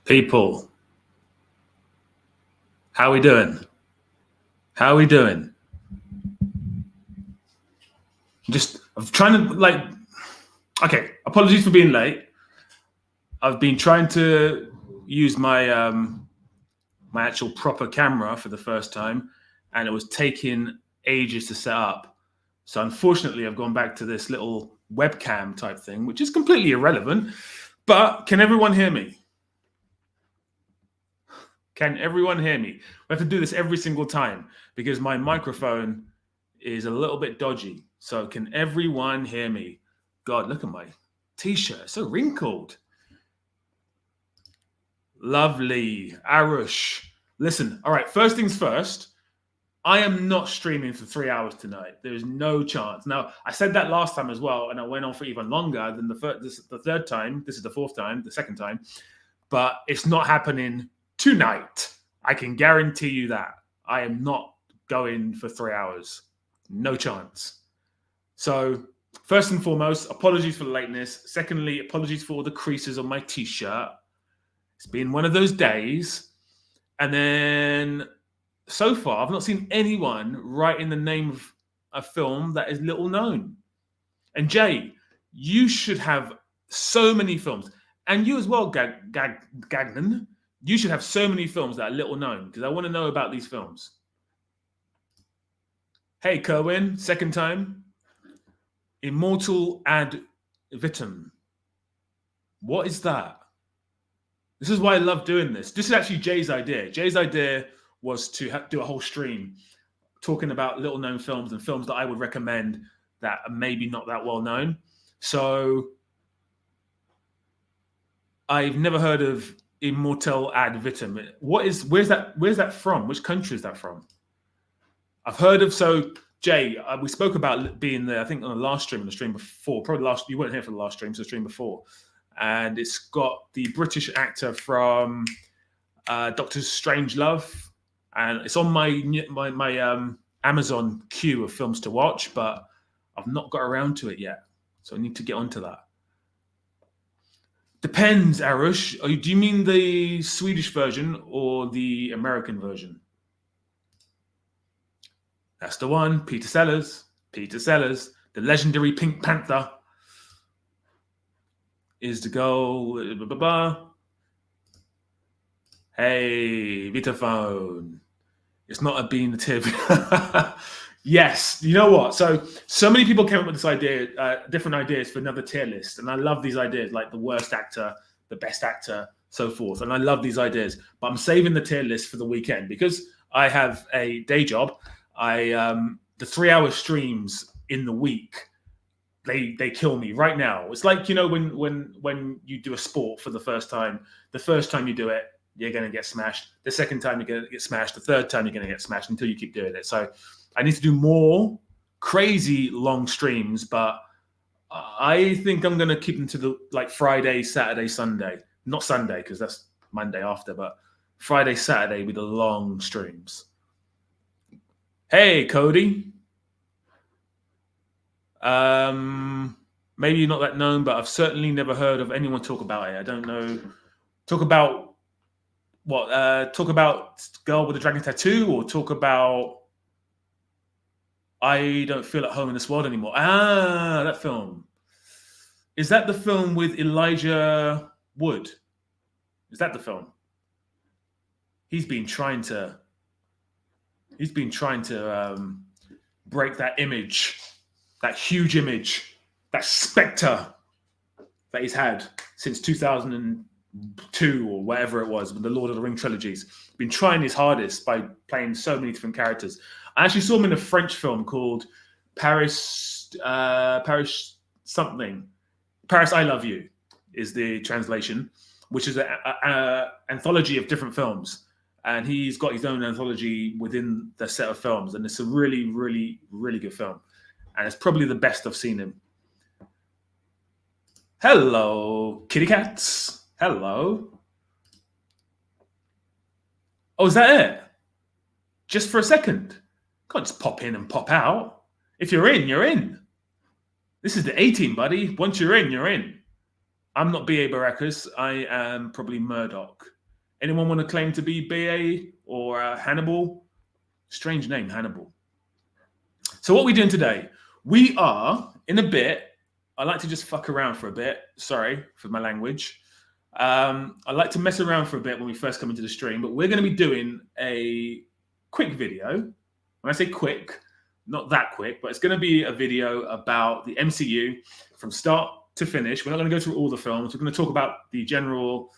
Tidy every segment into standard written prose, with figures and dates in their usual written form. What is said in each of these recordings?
People, how we doing? How we doing? I'm trying to okay, apologies for being late. I've been trying to use my actual proper camera for the first time, and it was taking ages to set up. So unfortunately, I've gone back to this little webcam type thing, which is completely irrelevant. But can everyone hear me? Can everyone hear me? We have to do this every single time because my microphone is a little bit dodgy. So can everyone hear me? God, look at my t-shirt. It's so wrinkled. Lovely. Arush. Listen, all right, first things first. I am not streaming for 3 hours tonight. There is no chance. Now, I said that last time as well, and I went on for even longer than the third time. This is the fourth time, the second time. But it's not happening tonight. I can guarantee you that. I am not going for 3 hours. No chance. So, first and foremost, apologies for the lateness. Secondly, apologies for all the creases on my t-shirt. It's been one of those days. And then, so far, I've not seen anyone write in the name of a film that is little known. And Jay, you should have so many films. And you as well, Gagnon. You should have so many films that are little known because I want to know about these films. Hey, Kerwin, second time. Immortal ad vitam. What is that? This is why I love doing this. This is actually Jay's idea. Jay's idea was to do a whole stream talking about little known films and films that I would recommend that are maybe not that well known. So I've never heard of Immortal ad vitam. Where's that from? Which country is that from? I've heard of, so Jay, we spoke about being there, I think on the last stream and the stream before, you weren't here for the last stream, so the stream before. And it's got the British actor from Doctor Strangelove, and it's on my Amazon queue of films to watch, but I've not got around to it yet. So I need to get onto that. Depends, Arush. Do you mean the Swedish version or the American version? That's the one. Peter Sellers, the legendary Pink Panther is the goal. Hey, Vitaphone. It's not a bean the tip. Yes, you know what? So many people came up with this idea, different ideas for another tier list, and I love these ideas, like the worst actor, the best actor, so forth. And I love these ideas, but I'm saving the tier list for the weekend because I have a day job. The 3 hour streams in the week, they kill me right now. It's like, you know, when you do a sport for the first time you do it, you're going to get smashed. The second time you're going to get smashed. The third time you're going to get smashed until you keep doing it. So I need to do more crazy long streams, but I think I'm going to keep them to the Friday, Saturday, Sunday. Not Sunday because that's Monday after, but Friday, Saturday with the long streams. Hey, Cody. Maybe you're not that known, but I've certainly never heard of anyone talk about it. I don't know. Talk about what? Talk about Girl with the Dragon Tattoo, or talk about I Don't Feel at Home in This World Anymore. Ah, that film. Is that the film with Elijah Wood? Is that the film? He's been trying to break that image, that huge image, that specter that he's had since 2002 or whatever it was with the Lord of the Ring trilogies. Been trying his hardest by playing so many different characters. I actually saw him in a French film called Paris something. Paris, I Love You is the translation, which is an anthology of different films. And he's got his own anthology within the set of films. And it's a really, really, really good film. And it's probably the best I've seen him. Hello, kitty cats. Hello. Oh, is that it? Just for a second. Can't just pop in and pop out. If you're in, you're in. This is the A-team, buddy. Once you're in, you're in. I'm not B.A. Baracus. I am probably Murdoch. Anyone want to claim to be BA or Hannibal? Strange name, Hannibal. So what are we doing today? We are, in a bit, I like to just fuck around for a bit. Sorry for my language. I like to mess around for a bit when we first come into the stream, but we're going to be doing a quick video. When I say quick, not that quick, but it's going to be a video about the MCU from start to finish. We're not going to go through all the films. We're going to talk about the general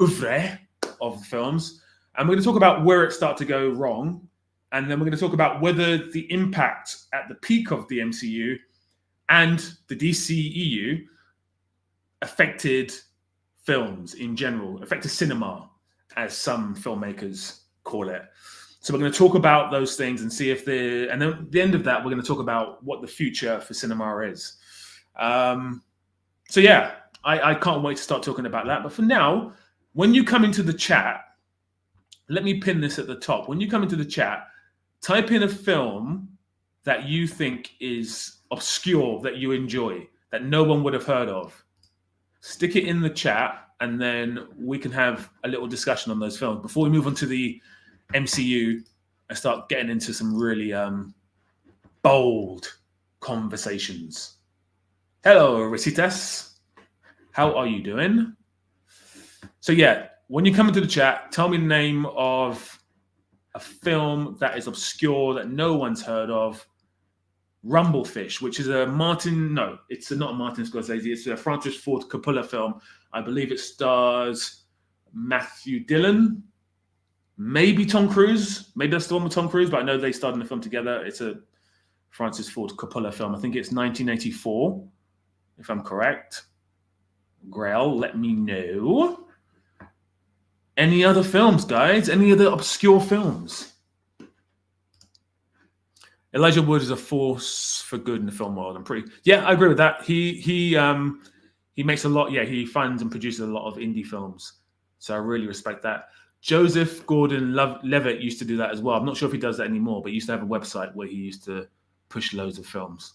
oeuvre of the films, and we're going to talk about where it started to go wrong, and then we're going to talk about whether the impact at the peak of the MCU and the DCEU affected films in general, affected cinema, as some filmmakers call it. So we're going to talk about those things and see if and then at the end of that, we're going to talk about what the future for cinema is. So yeah, I can't wait to start talking about that. But for now, when you come into the chat, let me pin this at the top. When you come into the chat, type in a film that you think is obscure, that you enjoy, that no one would have heard of. Stick it in the chat, and then we can have a little discussion on those films before we move on to the MCU and start getting into some really bold conversations. Hello, Recitas. How are you doing? So yeah, when you come into the chat, tell me the name of a film that is obscure, that no one's heard of. Rumblefish, which is it's not a Martin Scorsese, it's a Francis Ford Coppola film. I believe it stars Matthew Dillon, maybe Tom Cruise. Maybe that's the one with Tom Cruise, but I know they starred in the film together. It's a Francis Ford Coppola film. I think it's 1984, if I'm correct. Grail, let me know. Any other films, guys? Any other obscure films? Elijah Wood is a force for good in the film world. I agree with that. He makes a lot. Yeah, he funds and produces a lot of indie films. So I really respect that. Joseph Gordon-Levitt used to do that as well. I'm not sure if he does that anymore, but he used to have a website where he used to push loads of films.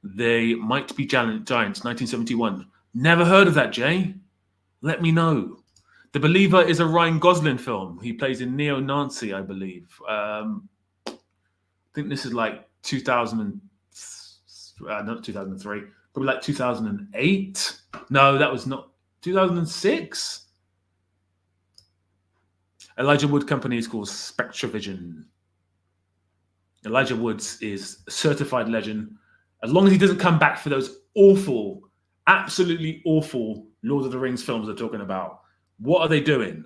They Might Be Giants, 1971. Never heard of that, Jay. Let me know. The Believer is a Ryan Gosling film. He plays in Neo-Nazi, I believe. I think this is like not 2003, probably like 2008. No, that was not 2006. Elijah Wood company is called Spectravision. Elijah Woods is a certified legend. As long as he doesn't come back for those awful, absolutely awful Lord of the Rings films they're talking about. What are they doing?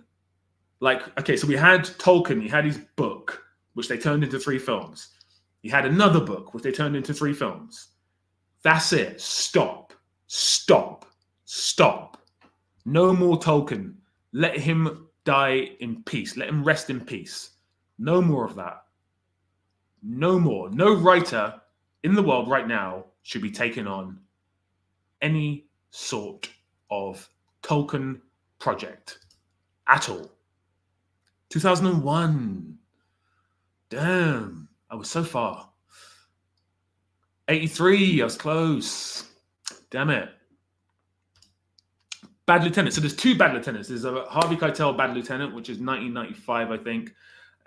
So we had Tolkien, he had his book, which they turned into 3 films. He had another book, which they turned into 3 films. That's it. Stop. No more Tolkien. Let him die in peace. Let him rest in peace. No more of that. No more. No writer in the world right now should be taking on any sort of Tolkien project at all. 2001. Damn. I was so far. 83, I was close. Damn it. Bad Lieutenant. So there's 2 Bad Lieutenants. There's a Harvey Keitel Bad Lieutenant, which is 1995, I think.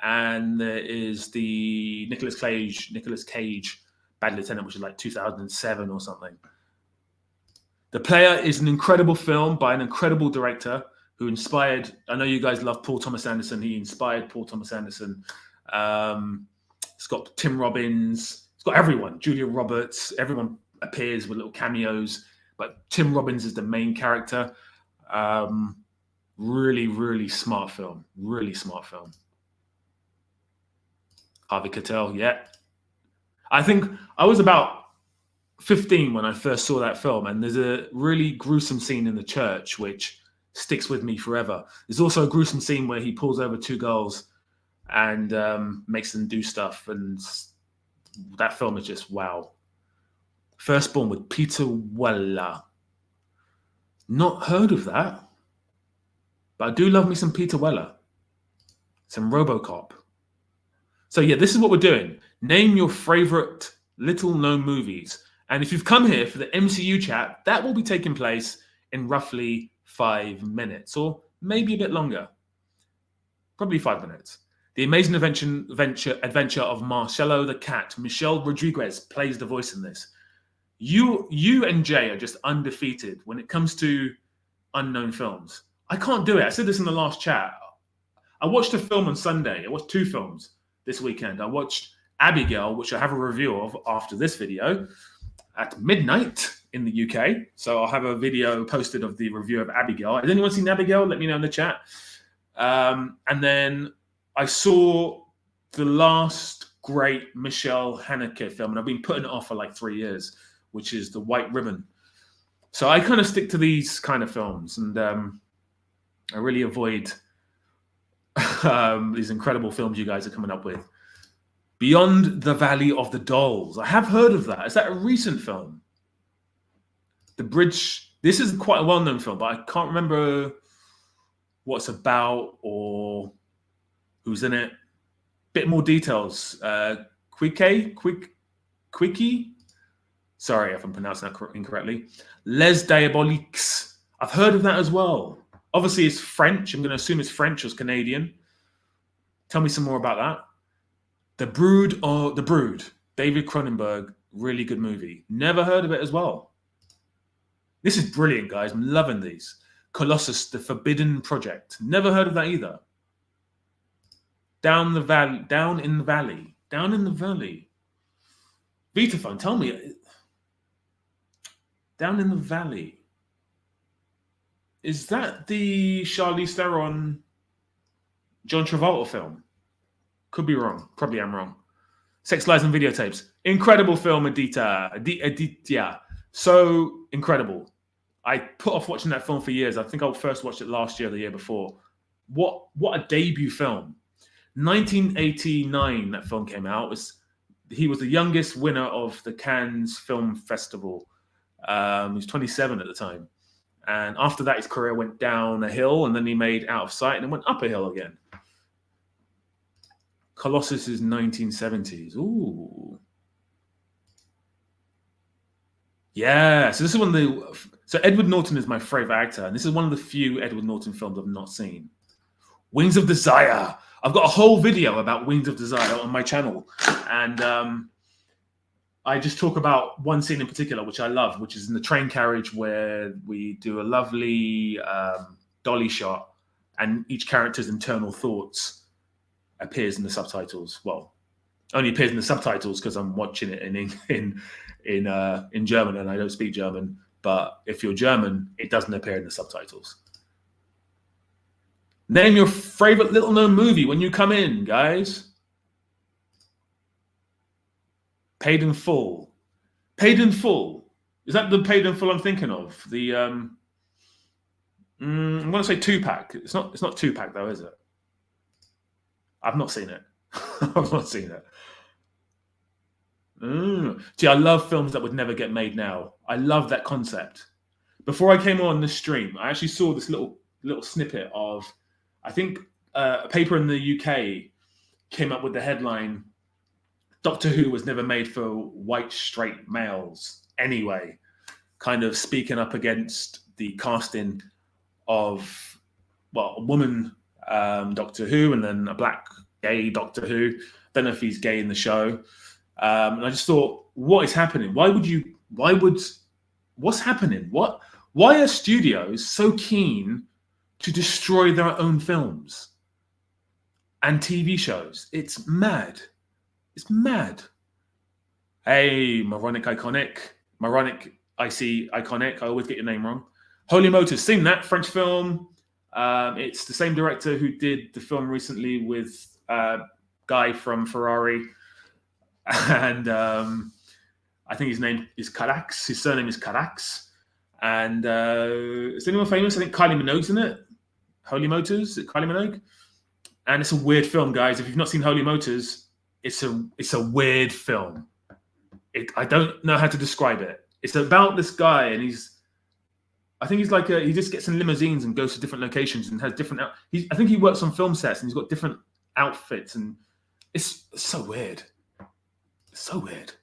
And there is the Nicolas Cage Bad Lieutenant, which is like 2007 or something. The Player is an incredible film by an incredible director who inspired, I know you guys love Paul Thomas Anderson. He inspired Paul Thomas Anderson. It's got Tim Robbins. It's got everyone. Julia Roberts. Everyone appears with little cameos. But Tim Robbins is the main character. Really, really smart film. Really smart film. Harvey Keitel, yeah. I think I was about 15 when I first saw that film. And there's a really gruesome scene in the church, which sticks with me forever. There's also a gruesome scene where he pulls over 2 girls and makes them do stuff, and that film is just wow. Firstborn with Peter Weller. Not heard of that, but I do love me some Peter Weller. Some RoboCop. So yeah, this is what we're doing. Name your favorite little-known movies. And if you've come here for the MCU chat, that will be taking place in roughly 5 minutes, or maybe a bit longer, probably 5 minutes. The amazing adventure of Marcelo the Cat. Michelle Rodriguez plays the voice in this. You and Jay are just undefeated when it comes to unknown films. I can't do it. I said this in the last chat. I watched a film on Sunday. I watched 2 films this weekend. I watched Abigail, which I have a review of after this video, at midnight in the UK. So I'll have a video posted of the review of Abigail. Has anyone seen Abigail? Let me know in the chat. And then I saw the last great Michelle Haneke film, and I've been putting it off for like 3 years, which is The White Ribbon. So I kind of stick to these kind of films, and I really avoid these incredible films you guys are coming up with. Beyond the Valley of the Dolls. I have heard of that. Is that a recent film? The Bridge. This is quite a well-known film, but I can't remember what it's about or who's in it. Bit more details. Quickie? Sorry if I'm pronouncing that incorrectly. Les Diaboliques. I've heard of that as well. Obviously, it's French. I'm going to assume it's French or Canadian. Tell me some more about that. The Brood. David Cronenberg. Really good movie. Never heard of it as well. This is brilliant, guys. I'm loving these. Colossus, The Forbidden Project. Never heard of that either. Down in the Valley. Vitaphone, tell me. Down in the Valley. Is that the Charlize Theron, John Travolta film? Could be wrong. Probably am wrong. Sex, Lies, and Videotapes. Incredible film, Aditya. So incredible. I put off watching that film for years. I think I first watched it last year, the year before. What a debut film. 1989, that film came out. He was the youngest winner of the Cannes Film Festival. He was 27 at the time. And after that, his career went down a hill, and then he made Out of Sight, and then went up a hill again. Colossus is 1970s. Ooh. Yeah. So this is one of the... So Edward Norton is my favorite actor, and this is one of the few Edward Norton films I've not seen. Wings of Desire. I've got a whole video about Wings of Desire on my channel, and I just talk about one scene in particular, which I love, which is in the train carriage where we do a lovely dolly shot, and each character's internal thoughts appears in the subtitles. Well, only appears in the subtitles because I'm watching it in German, and I don't speak German. But if you're German, it doesn't appear in the subtitles. Name your favorite little-known movie when you come in, guys. Paid in Full. Paid in Full. Is that the Paid in Full I'm thinking of? The I'm going to say Tupac. It's not Tupac though, is it? I've not seen it. I've not seen it. See, I love films that would never get made now. I love that concept. Before I came on this stream, I actually saw this little snippet of, I think a paper in the UK came up with the headline, Doctor Who was never made for white straight males anyway, kind of speaking up against the casting of, well, a woman Doctor Who and then a black gay Doctor Who. Don't know if he's gay in the show. And I just thought, what is happening? What's happening? Why are studios so keen to destroy their own films and TV shows? It's mad. It's mad. Hey, Moronic Iconic. Moronic IC Iconic. I always get your name wrong. Holy Motors. Seen that French film. It's the same director who did the film recently with Guy from Ferrari. And I think his name is Carax. His surname is Carax. And is anyone famous? I think Kylie Minogue's in it. Holy Motors. Is it Kylie Minogue? And it's a weird film, guys. If you've not seen Holy Motors, it's a weird film. I don't know how to describe it. It's about this guy, and I think he's like he just gets in limousines and goes to different locations and has different. I think he works on film sets and he's got different outfits, and it's so weird. So weird.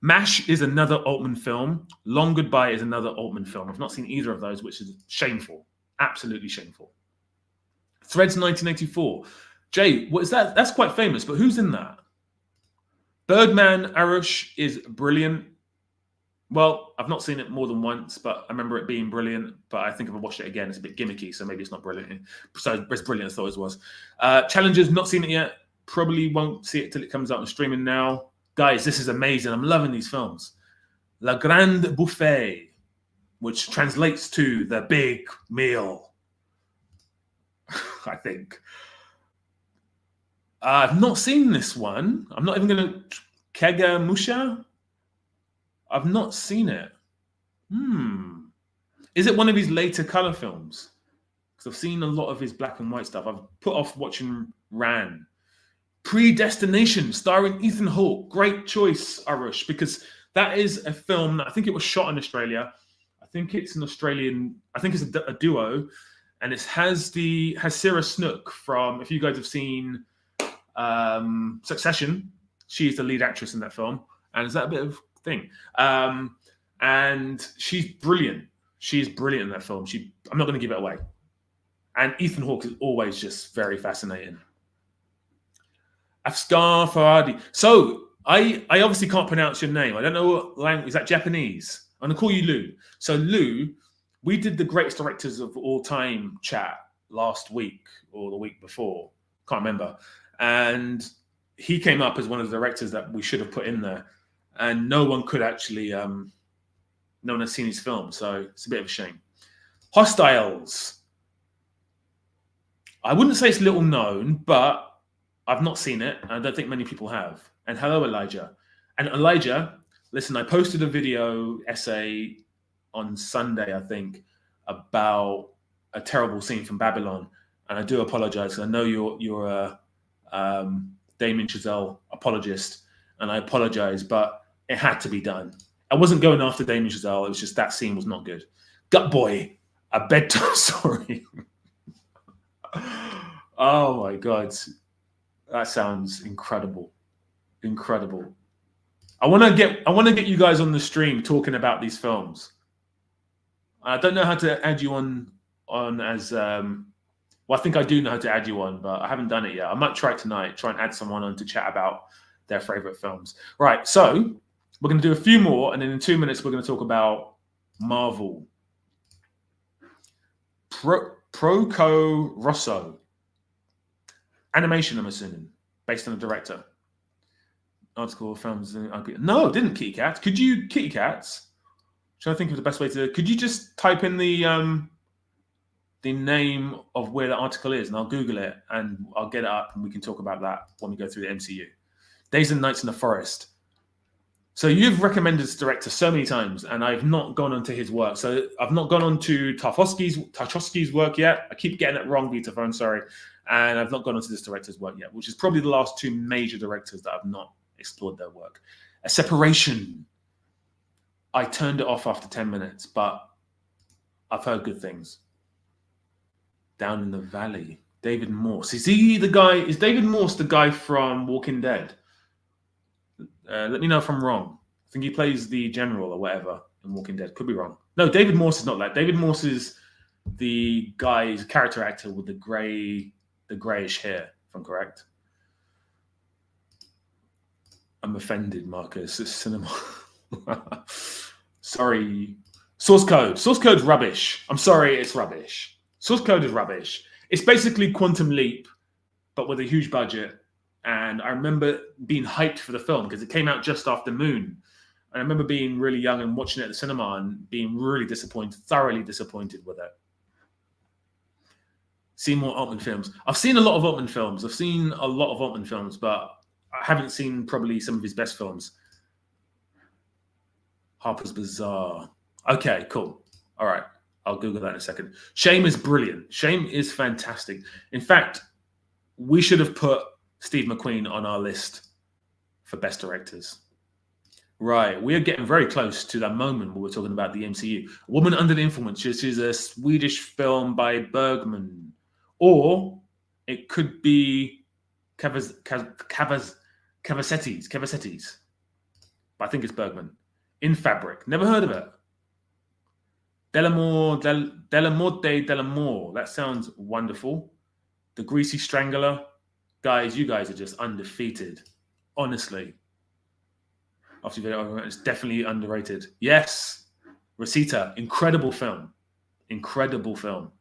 MASH is another Altman film. Long Goodbye is another Altman film. I've not seen either of those, which is shameful. Absolutely shameful. Threads 1984. Jay, what is that? That's quite famous, but who's in that? Bergman Arush is brilliant. Well, I've not seen it more than once, but I remember it being brilliant. But I think if I watched it again, it's a bit gimmicky, so maybe it's not brilliant. So it's brilliant, I thought it was. Challengers, not seen it yet. Probably won't see it till it comes out on streaming now. Guys, this is amazing. I'm loving these films. La Grande Buffet, which translates to the big meal, I think. I've not seen this one. I'm not even going to... Kega Musha? I've not seen it. Is it one of his later color films? Because I've seen a lot of his black and white stuff. I've put off watching Ran. Predestination, starring Ethan Hawke. Great choice, Arush, because that is a film that I think it was shot in Australia. I think it's an Australian... I think it's a duo. And it has Sarah Snook from... If you guys have seen Succession, she's the lead actress in that film. And is that a bit of... thing, and she's brilliant. She's brilliant in that film. I'm not going to give it away. And Ethan Hawke is always just very fascinating. Afskar Farhadi. So I obviously can't pronounce your name. I don't know what language. Is that Japanese? I'm going to call you Lou. So Lou, we did the greatest directors of all time chat last week or the week before. Can't remember. And he came up as one of the directors that we should have put in there. And no one could actually, no one has seen his film, so it's a bit of a shame. Hostiles. I wouldn't say it's little known, but I've not seen it, and I don't think many people have. And hello, Elijah. And Elijah, listen, I posted a video essay on Sunday, I think, about a terrible scene from Babylon, and I do apologize. I know you're a Damien Chazelle apologist, and I apologize, but it had to be done. I wasn't going after Damien Chazelle. It was just that scene was not good. Gut Boy, a bedtime story. Oh my God. That sounds incredible. Incredible. I want to get you guys on the stream talking about these films. I don't know how to add you on as well, I think I do know how to add you on, but I haven't done it yet. I might try it tonight, try and add someone on to chat about their favorite films. Right, so we're going to do a few more, and then in 2 minutes, we're going to talk about Marvel. Proco Rosso. Animation, I'm assuming, based on a director. Article, films. No, it didn't Kitty Cats. Could you, Kitty Cats? Trying to think of the best way to... Could you just type in the name of where the article is, and I'll Google it, and I'll get it up, and we can talk about that when we go through the MCU. Days and Nights in the Forest. So you've recommended this director so many times, and I've not gone onto his work. So I've not gone on to Tarkovsky's work yet. I keep getting it wrong, Vitaphone, sorry. And I've not gone onto this director's work yet, which is probably the last two major directors that I've not explored their work. A Separation. I turned it off after 10 minutes, but I've heard good things. Down in the Valley. David Morse. Is David Morse the guy from Walking Dead? Let me know if I'm wrong. I think he plays the general or whatever in Walking Dead. Could be wrong. No, David Morse is not that. David Morse is the guy, he's a character actor with the grayish hair, if I'm correct. I'm offended, Marcus. It's cinema. Sorry. Source Code. Source Code's rubbish. I'm sorry, it's rubbish. Source Code is rubbish. It's basically Quantum Leap, but with a huge budget. And I remember being hyped for the film because it came out just after Moon. And I remember being really young and watching it at the cinema and being really disappointed, thoroughly disappointed with it. See more Altman films. I've seen a lot of Altman films. But I haven't seen probably some of his best films. Harper's Bazaar. Okay, cool. All right. I'll Google that in a second. Shame is brilliant. Shame is fantastic. In fact, we should have put Steve McQueen on our list for best directors. Right. We are getting very close to that moment where we're talking about the MCU. Woman Under the Influence, which is a Swedish film by Bergman. Or it could be Cavasetti's. But I think it's Bergman. In Fabric. Never heard of it. Delamorte Delamore. That sounds wonderful. The Greasy Strangler. Guys, you guys are just undefeated. Honestly. It's definitely underrated. Yes. Rosita. Incredible film. Incredible film.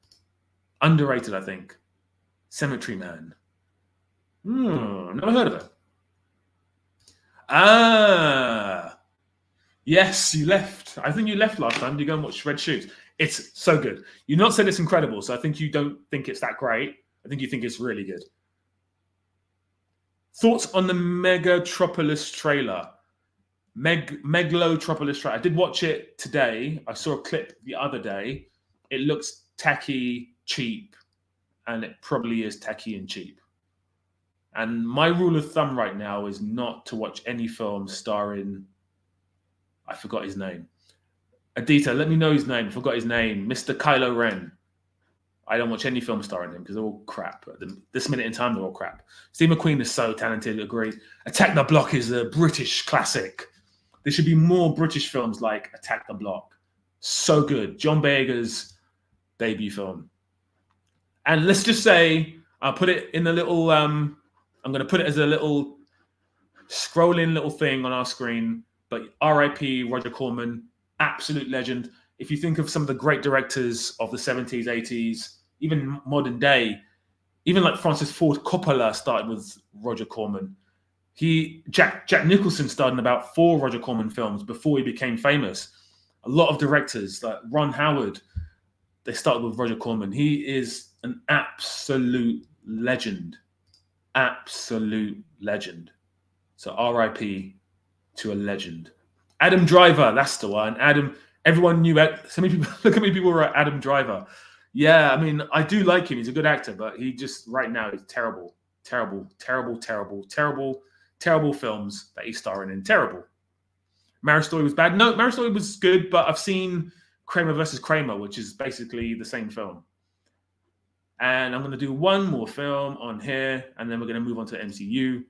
Underrated, I think. Cemetery Man. Never heard of it. Yes, you left. I think you left last time. You go and watch Red Shoes. It's so good. You've not said it's incredible, so I think you don't think it's that great. I think you think it's really good. Thoughts on the Megatropolis trailer? Megalotropolis trailer. I did watch it today. I saw a clip the other day. It looks tacky, cheap, and it probably is tacky and cheap. And my rule of thumb right now is not to watch any film starring, I forgot his name. Adita, let me know his name. I forgot his name. Mr. Kylo Ren. I don't watch any film starring him because they're all crap. At this minute in time, they're all crap. Steve McQueen is so talented, agree. Attack the Block is a British classic. There should be more British films like Attack the Block. So good. John Boyega's debut film. And let's just say, I'll put it in a little, I'm going to put it as a little scrolling little thing on our screen, but R.I.P. Roger Corman, absolute legend. If you think of some of the great directors of the 70s, 80s, even modern day, even like Francis Ford Coppola started with Roger Corman. Jack Nicholson starred in about 4 Roger Corman films before he became famous. A lot of directors, like Ron Howard, they started with Roger Corman. He is an absolute legend. Absolute legend. So R.I.P. to a legend. Adam Driver, that's the one. Everyone knew so many people. Look how many people were at Adam Driver. Yeah, I mean, I do like him. He's a good actor, but he just right now is terrible films that he's starring in. Terrible. Marriage Story was bad. No, Marriage Story was good, but I've seen Kramer versus Kramer, which is basically the same film. And I'm going to do one more film on here, and then we're going to move on to MCU.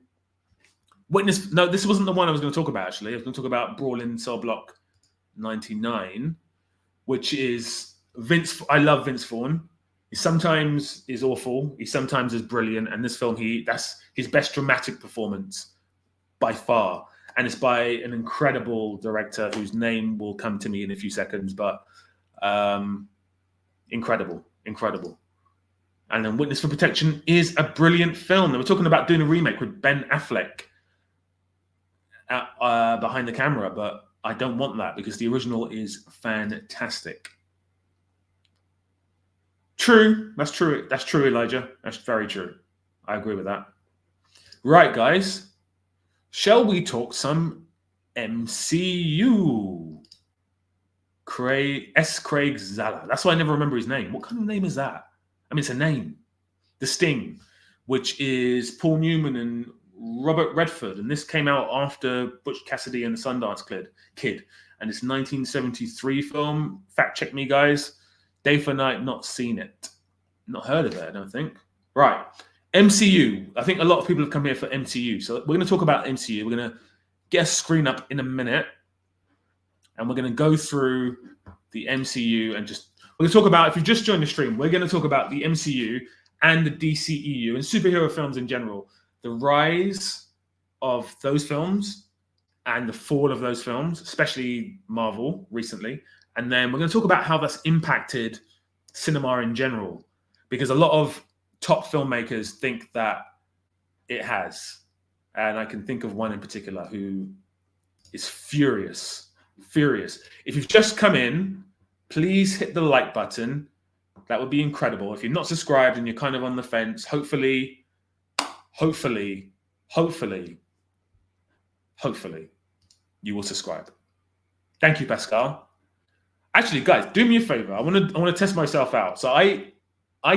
Witness. No, this wasn't the one I was going to talk about, actually. I was going to talk about Brawl in Cell Block 99, which is Vince. I love Vince Vaughn. He sometimes is awful. He sometimes is brilliant. And this film, that's his best dramatic performance by far. And it's by an incredible director whose name will come to me in a few seconds, but incredible. And then Witness for Protection is a brilliant film. We're talking about doing a remake with Ben Affleck behind the camera, but I don't want that because the original is fantastic. True. That's true. That's true, Elijah. That's very true. I agree with that. Right, guys. Shall we talk some MCU? Craig Zala. That's why I never remember his name. What kind of name is that? I mean, it's a name. The Sting, which is Paul Newman and Robert Redford. And this came out after Butch Cassidy and the Sundance Kid. And it's a 1973 film. Fact check me, guys. Day for night, not seen it. Not heard of it, I don't think. Right. MCU. I think a lot of people have come here for MCU. So we're going to talk about MCU. We're going to get a screen up in a minute. And we're going to go through the MCU and we're going to talk about, if you've just joined the stream, we're going to talk about the MCU and the DCEU and superhero films in general. The rise of those films and the fall of those films, especially Marvel recently. And then we're going to talk about how that's impacted cinema in general, because a lot of top filmmakers think that it has. And I can think of one in particular who is furious. If you've just come in, please hit the like button. That would be incredible. If you're not subscribed and you're kind of on the fence, hopefully, you will subscribe. Thank you, Pascal. Actually, guys, do me a favor. I want to test myself out. So I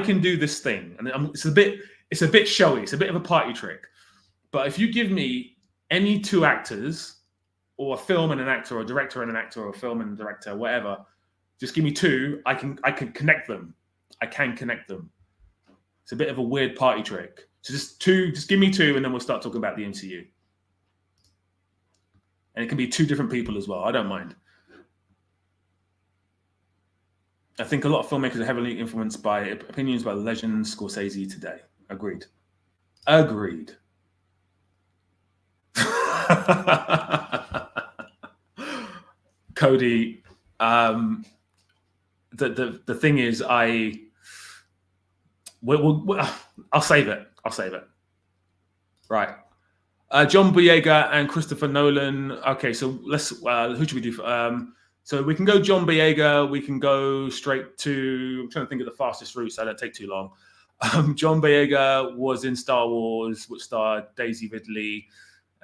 can do this thing, and it's a bit showy. It's a bit of a party trick. But if you give me any 2 actors, or a film and an actor, or a director and an actor, or a film and a director, whatever, just give me 2. I can connect them. It's a bit of a weird party trick. So just give me 2, and then we'll start talking about the MCU. And it can be 2 different people as well. I don't mind. I think a lot of filmmakers are heavily influenced by opinions by legend Scorsese today. Agreed. Cody, the thing is, I'll save it. Right. John Boyega and Christopher Nolan. Okay, so let's. Who should we do? So we can go John Boyega. We can go straight to. I'm trying to think of the fastest route, so I don't take too long. John Boyega was in Star Wars, which starred Daisy Ridley,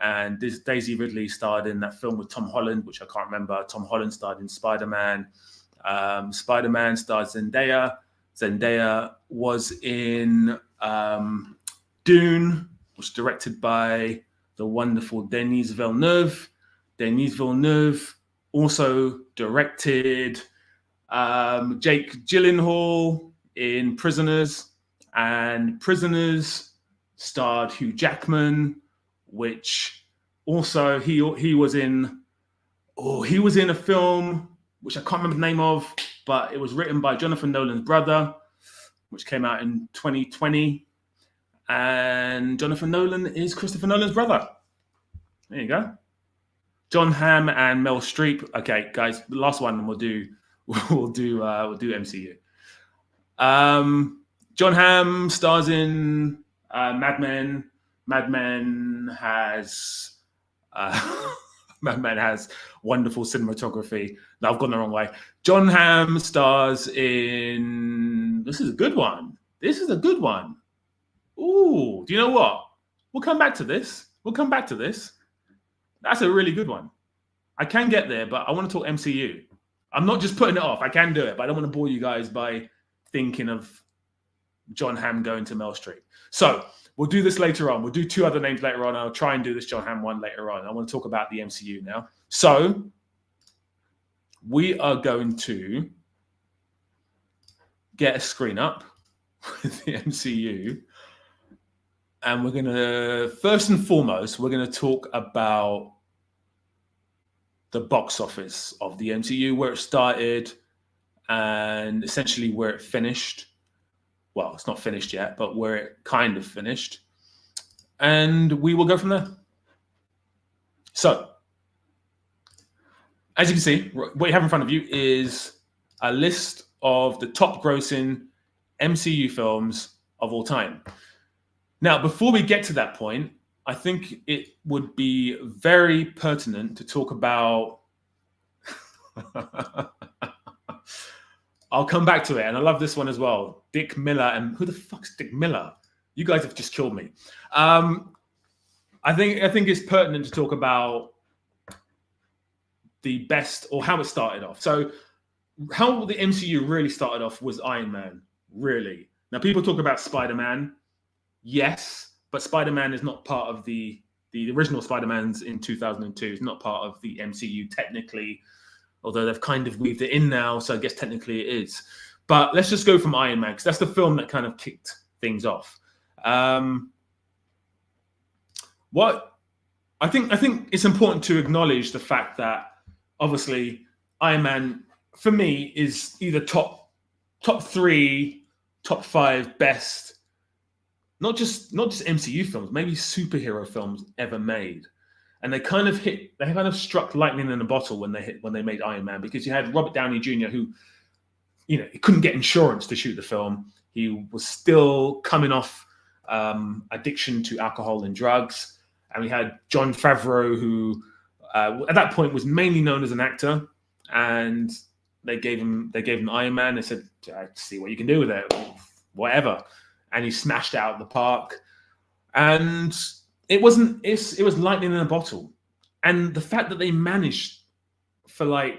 and Daisy Ridley starred in that film with Tom Holland, which I can't remember. Tom Holland starred in Spider-Man. Spider-Man stars Zendaya. Zendaya was in Dune, which was directed by the wonderful Denis Villeneuve. Denis Villeneuve also directed Jake Gyllenhaal in Prisoners, and Prisoners starred Hugh Jackman, which also he was in. Oh, he was in a film which I can't remember the name of, but it was written by Jonathan Nolan's brother, which came out in 2020. And Jonathan Nolan is Christopher Nolan's brother. There you go. John Hamm and Mel Streep. Okay, guys, the last one we'll do MCU. John Hamm stars in Mad Men. Mad Men has wonderful cinematography. No, I've gone the wrong way. John Hamm stars in. This is a good one. Ooh, do you know what? We'll come back to this. That's a really good one. I can get there, but I want to talk MCU. I'm not just putting it off. I can do it, but I don't want to bore you guys by thinking of John Hamm going to Mel Street. So we'll do this later on. We'll do two other names later on. I'll try and do this John Hamm one later on. I want to talk about the MCU now. So we are going to get a screen up with the MCU. And we're going to, first and foremost, we're going to talk about the box office of the MCU, where it started and essentially where it finished. Well, it's not finished yet, but where it kind of finished. And we will go from there. So, as you can see, what you have in front of you is a list of the top grossing MCU films of all time. Now, before we get to that point, I think it would be very pertinent to talk about. I'll come back to it, and I love this one as well. Dick Miller, and who the fuck's Dick Miller? You guys have just killed me. I think it's pertinent to talk about the best, or how it started off. So, how the MCU really started off was Iron Man. Really. Now, people talk about Spider-Man. Yes, but Spider-Man is not part of the original Spider-Man's in 2002. It's not part of the MCU technically, although they've kind of weaved it in now, so I guess technically it is. But let's just go from Iron Man, because that's the film that kind of kicked things off. What I think it's important to acknowledge the fact that obviously Iron Man for me is either top 3, top 5 best. Not just MCU films, maybe superhero films ever made, and they kind of struck lightning in a bottle when they made Iron Man, because you had Robert Downey Jr., who, he couldn't get insurance to shoot the film. He was still coming off addiction to alcohol and drugs, and we had Jon Favreau, who at that point was mainly known as an actor, and they gave him Iron Man. They said, "See what you can do with it, whatever." And he smashed out of the park, and it was lightning in a bottle. And the fact that they managed for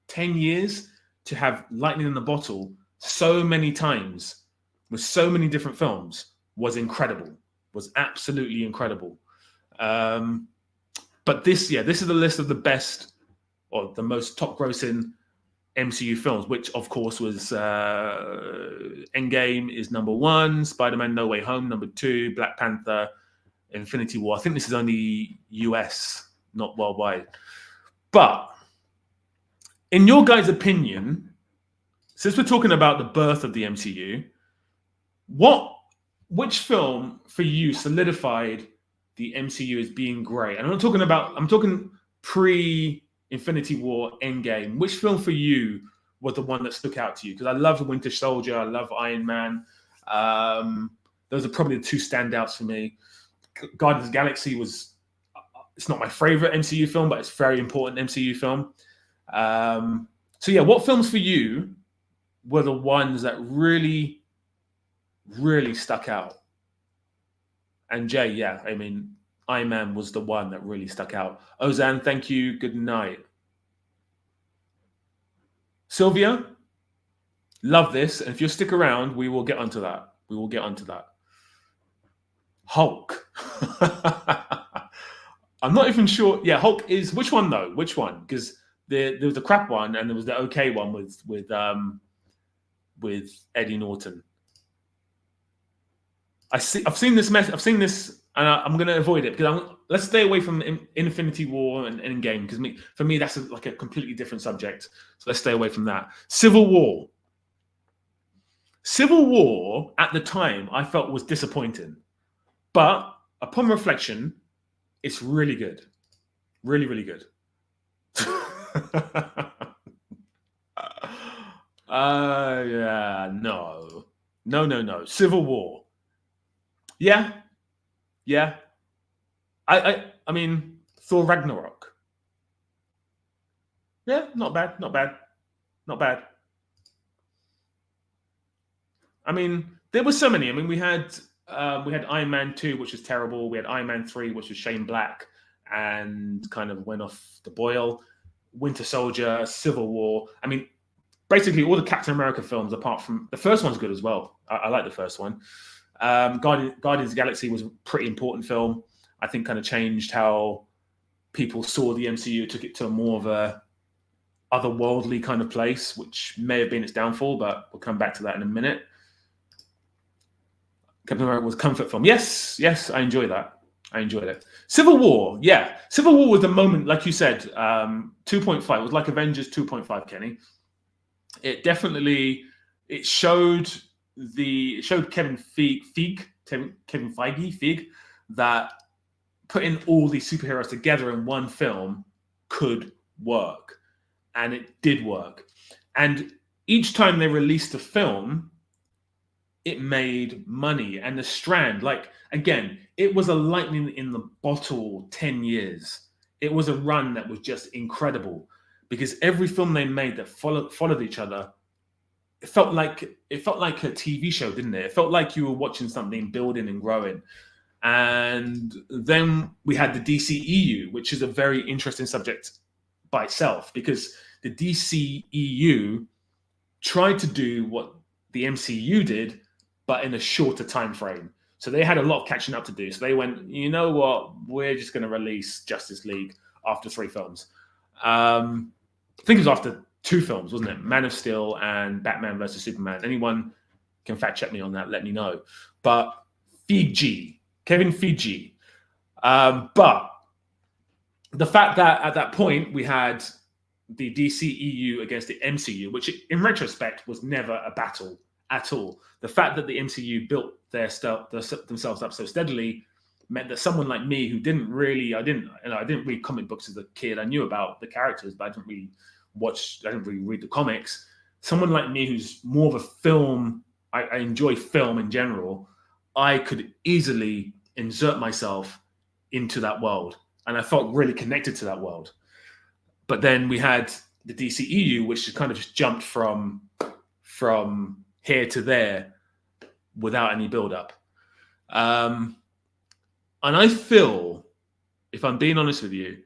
10 years to have lightning in a bottle so many times with so many different films was incredible, was absolutely incredible. But this is the list of the best, or the most top grossing MCU films, which of course was Endgame is number 1, Spider-Man No Way Home number 2, Black Panther, Infinity War. I think this is only US, not worldwide. But in your guys' opinion, since we're talking about the birth of the MCU, what which film for you solidified the MCU as being great? And I'm talking pre Infinity War Endgame. Which film for you was the one that stuck out to you? Because I love Winter Soldier, I love Iron Man. Those are probably the two standouts for me. Guardians of the Galaxy was, it's not my favorite MCU film, but it's a very important MCU film. So yeah, what films for you were the ones that really, really stuck out? And Jay, yeah, I mean, Iron Man was the one that really stuck out. Ozan, thank you. Good night. Sylvia, love this. And if you'll stick around, we will get onto that. We will get onto that. Hulk. I'm not even sure. Yeah, Hulk is, which one though? Which one? Because there was the crap one and there was the okay one with Eddie Norton. I've seen this I've seen this, and I'm going to avoid it because let's stay away from Infinity War and Endgame, because for me that's like a completely different subject. So let's stay away from that. Civil War. Civil War at the time I felt was disappointing, but upon reflection, it's really good, really, really good. Yeah, no. Civil War. Yeah. I mean, Thor Ragnarok. Yeah, not bad. I mean, there were so many. I mean, we had Iron Man 2, which was terrible. We had Iron Man 3, which was Shane Black and kind of went off the boil. Winter Soldier, Civil War. I mean, basically all the Captain America films, apart from the first one's good as well. I like the first one. Guardians of the Galaxy was a pretty important film. I think kind of changed how people saw the MCU, took it to more of a otherworldly kind of place, which may have been its downfall, but we'll come back to that in a minute. Captain America was a comfort film. Yes, I enjoy that. I enjoyed it. Civil War, yeah. Civil War was the moment, like you said, 2.5. It was like Avengers 2.5, Kenny. It definitely, it showed Kevin Feige that putting all these superheroes together in one film could work, and it did work. And each time they released a film, it made money. And The Strand, like, again, it was a lightning in the bottle 10 years. It was a run that was just incredible, because every film they made that followed each other, it felt like a TV show, didn't it? It felt like you were watching something building and growing. And then we had the DCEU, which is a very interesting subject by itself, because the DCEU tried to do what the MCU did, but in a shorter time frame. So they had a lot of catching up to do. So they went, you know what? We're just going to release Justice League after 3 films. I think it was after 2 films, wasn't it? Man of Steel and Batman versus Superman. Anyone can fact check me on that, let me know. But Kevin Feige. But the fact that at that point we had the DCEU against the MCU, which in retrospect was never a battle at all. The fact that the MCU built themselves up so steadily meant that someone like me, who didn't read comic books as a kid. I knew about the characters, but I didn't really read the comics. Someone like me, who's more of a film, I enjoy film in general, I could easily insert myself into that world, and I felt really connected to that world. But then we had the DCEU, which kind of just jumped from here to there without any build-up. And I feel, if I'm being honest with you,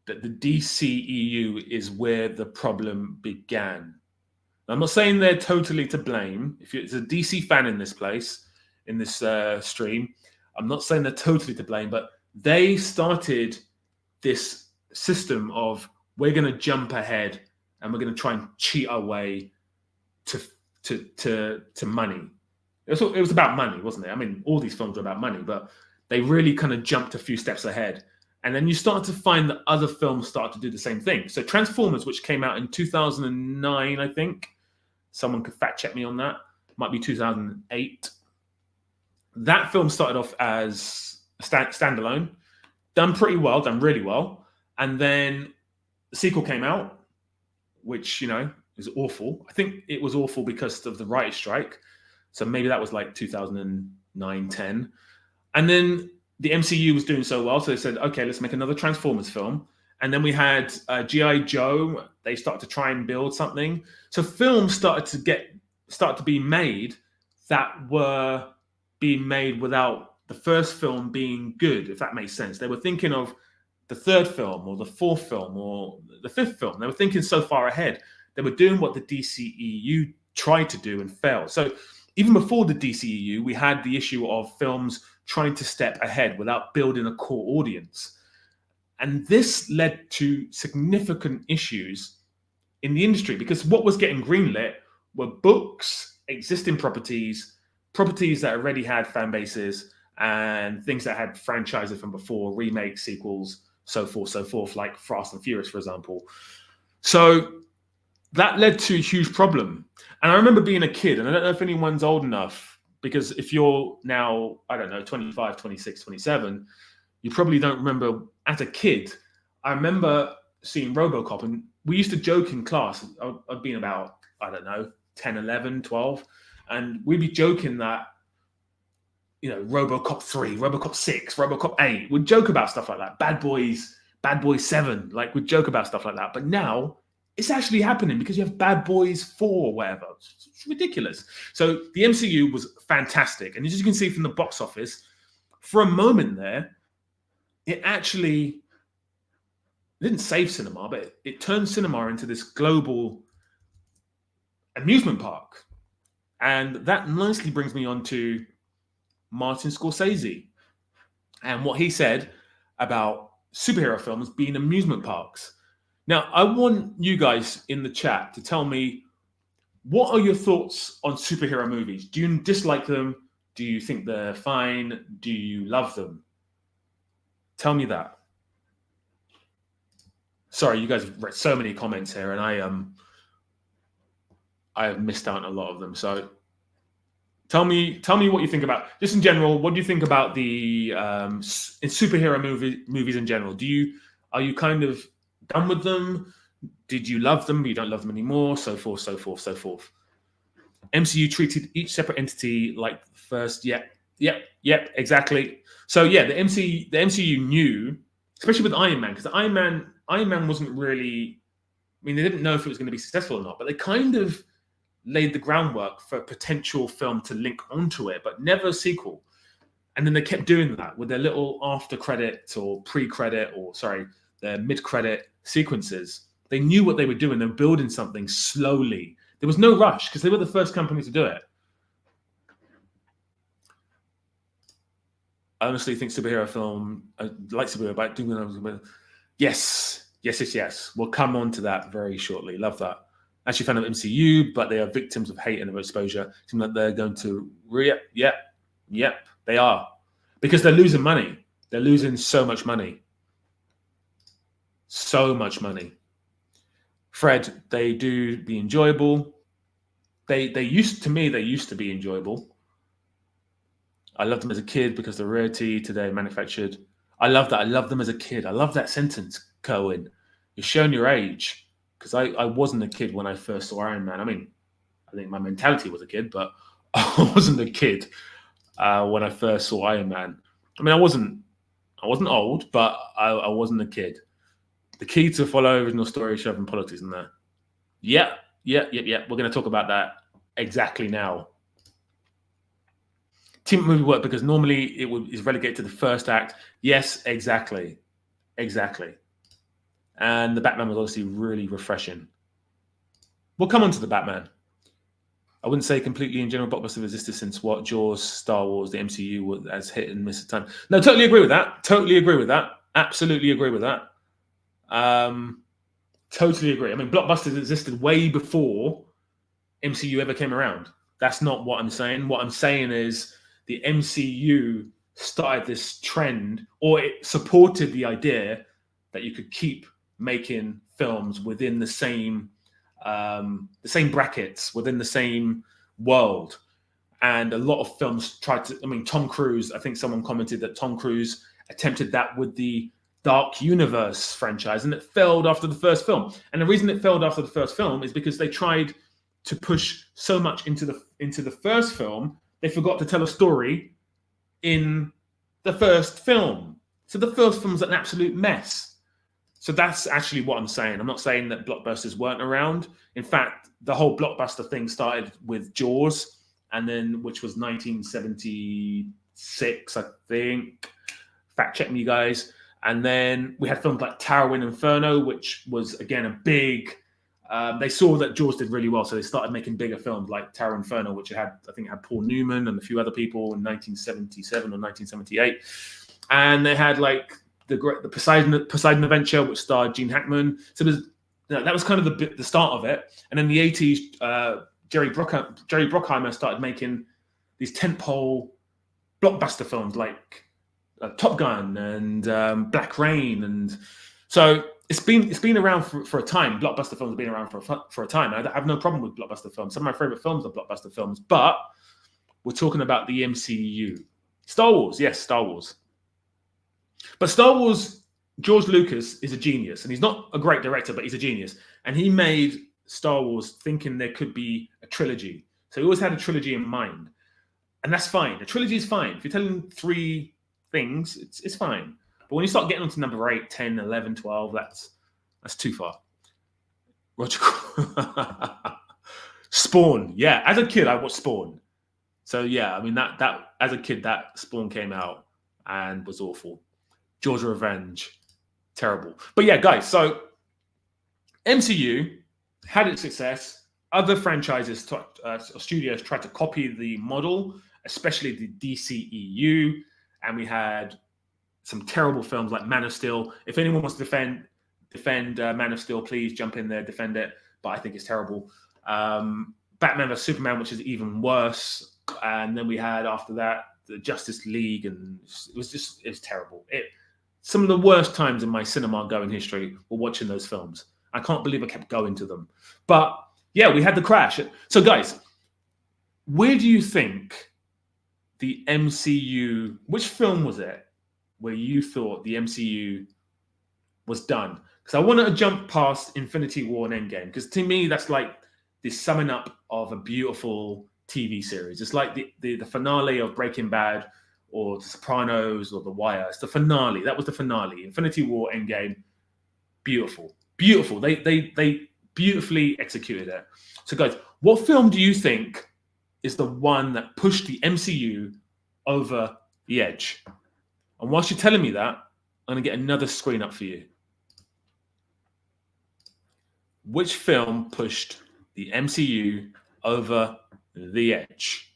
that the DCEU is where the problem began. I'm not saying they're totally to blame. If you're a DC fan in this stream, I'm not saying they're totally to blame, but they started this system of, we're going to jump ahead and we're going to try and cheat our way to money. It was about money, wasn't it? I mean, all these films are about money, but they really kind of jumped a few steps ahead. And then you start to find that other films start to do the same thing. So Transformers, which came out in 2009, I think. Someone could fact check me on that. Might be 2008. That film started off as a standalone, done pretty well, done really well, and then the sequel came out, which is awful. I think it was awful because of the writer's strike. So maybe that was like 2009, 10. And then the MCU was doing so well, so they said, okay, let's make another Transformers film. And then we had G.I. Joe. They started to try and build something. So films started to be made that were being made without the first film being good, if that makes sense. They were thinking of the third film or the fourth film or the fifth film. They were thinking so far ahead. They were doing what the DCEU tried to do and failed. So even before the DCEU, we had the issue of films trying to step ahead without building a core audience. And this led to significant issues in the industry because what was getting greenlit were books, existing properties that already had fan bases, and things that had franchises from before, remakes, sequels, so forth, like Fast and Furious, for example. So that led to a huge problem. And I remember being a kid, and I don't know if anyone's old enough, because if you're now, I don't know, 25, 26, 27, you probably don't remember as a kid. I remember seeing RoboCop, and we used to joke in class. I'd been about, I don't know, 10, 11, 12, and we'd be joking that, RoboCop 3, RoboCop 6, RoboCop 8, we'd joke about stuff like that. Bad Boys 7, like we'd joke about stuff like that. But now it's actually happening because you have Bad Boys 4 or whatever. It's ridiculous. So the MCU was fantastic. And as you can see from the box office, for a moment there, it actually didn't save cinema, but it turned cinema into this global amusement park. And that nicely brings me on to Martin Scorsese and what he said about superhero films being amusement parks. Now, I want you guys in the chat to tell me, what are your thoughts on superhero movies? Do you dislike them? Do you think they're fine? Do you love them? Tell me that. Sorry, you guys have read so many comments here, and I have missed out on a lot of them. So tell me what you think about, just in general. What do you think about the in superhero movies in general? Are you kind of done with them? Did you love them, but you don't love them anymore? So forth. MCU treated each separate entity like the first. Yep, exactly. So yeah, the MCU knew, especially with Iron Man, because Iron Man wasn't really. I mean, they didn't know if it was going to be successful or not, but they kind of laid the groundwork for a potential film to link onto it, but never a sequel. And then they kept doing that with their little after credit or pre-credit, or sorry, their mid-credit sequences. They knew what they were doing. They were building something slowly. There was no rush because they were the first company to do it. I honestly think superhero film, I like superhero, about doing yes. We'll come on to that very shortly. Love that. Actually fan of MCU, but they are victims of hate and of exposure. Seems like they're going to Yep, they are. Because they're losing money. They're losing so much money. So much money. Fred, they do be enjoyable. They used to be enjoyable. I loved them as a kid because the rarity today manufactured. I love that. I loved them as a kid. I love that sentence, Cohen. You're showing your age. Because I wasn't a kid when I first saw Iron Man. I mean, I think my mentality was a kid, but I wasn't a kid when I first saw Iron Man. I mean, I wasn't old, but I wasn't a kid. The key to follow original story, shoving politics in there. Yep. We're going to talk about that exactly now. Team up movie work because normally is relegated to the first act. Yes, exactly. And the Batman was obviously really refreshing. We'll come on to the Batman. I wouldn't say completely in general blockbuster existed since what? Jaws, Star Wars, the MCU has hit and miss at time. No, totally agree with that. Absolutely agree with that. Totally agree. I mean, blockbusters existed way before MCU ever came around. That's not what I'm saying. What I'm saying is the MCU started this trend, or it supported the idea that you could keep making films within the same brackets, within the same world. And a lot of films tried to. I mean, Tom Cruise. I think someone commented that Tom Cruise attempted that with the Dark Universe franchise, and it failed after the first film. And the reason it failed after the first film is because they tried to push so much into the first film, they forgot to tell a story in the first film. So the first film's an absolute mess. So that's actually what I'm saying. I'm not saying that blockbusters weren't around. In fact, the whole blockbuster thing started with Jaws, and then which was 1976, I think. Fact check me, guys. And then we had films like Tower in Inferno, which was, again, a big... they saw that Jaws did really well, so they started making bigger films like Tower Inferno, which I think had Paul Newman and a few other people in 1977 or 1978. And they had like the Poseidon Adventure, which starred Gene Hackman. So that was kind of the start of it. And in the 80s, Jerry Bruckheimer started making these tentpole blockbuster films like Top Gun and Black Rain, and so it's been around for a time. Blockbuster films have been around for a time. I have no problem with blockbuster films. Some of my favorite films are blockbuster films, but we're talking about the MCU. Star Wars, yes, Star Wars. But Star Wars, George Lucas is a genius, and he's not a great director, but he's a genius. And he made Star Wars thinking there could be a trilogy. So he always had a trilogy in mind, and that's fine. A trilogy is fine. If you're telling 3 things, it's fine. But when you start getting onto number 8, 10, 11, 12, that's too far. Roger. Spawn. Yeah, as a kid, I watched Spawn. So yeah, I mean that as a kid, that Spawn came out and was awful. Jaws of Revenge, terrible. But yeah, guys, so MCU had its success. Other franchises, studios tried to copy the model, especially the DCEU. And we had some terrible films like Man of Steel. If anyone wants to defend Man of Steel, please jump in there, defend it. But I think it's terrible. Batman vs Superman, which is even worse. And then we had after that the Justice League, and it was terrible. Some of the worst times in my cinema going history were watching those films. I can't believe I kept going to them. But yeah, we had the crash. So guys, where do you think the MCU, which film was it where you thought the MCU was done? Because I want to jump past Infinity War and Endgame, because to me, that's like the summing up of a beautiful TV series. It's like the finale of Breaking Bad or The Sopranos or The Wire. It's the finale. That was the finale. Infinity War, Endgame, beautiful. Beautiful. They beautifully executed it. So guys, what film do you think is the one that pushed the MCU over the edge? And whilst you're telling me that, I'm going to get another screen up for you. Which film pushed the MCU over the edge?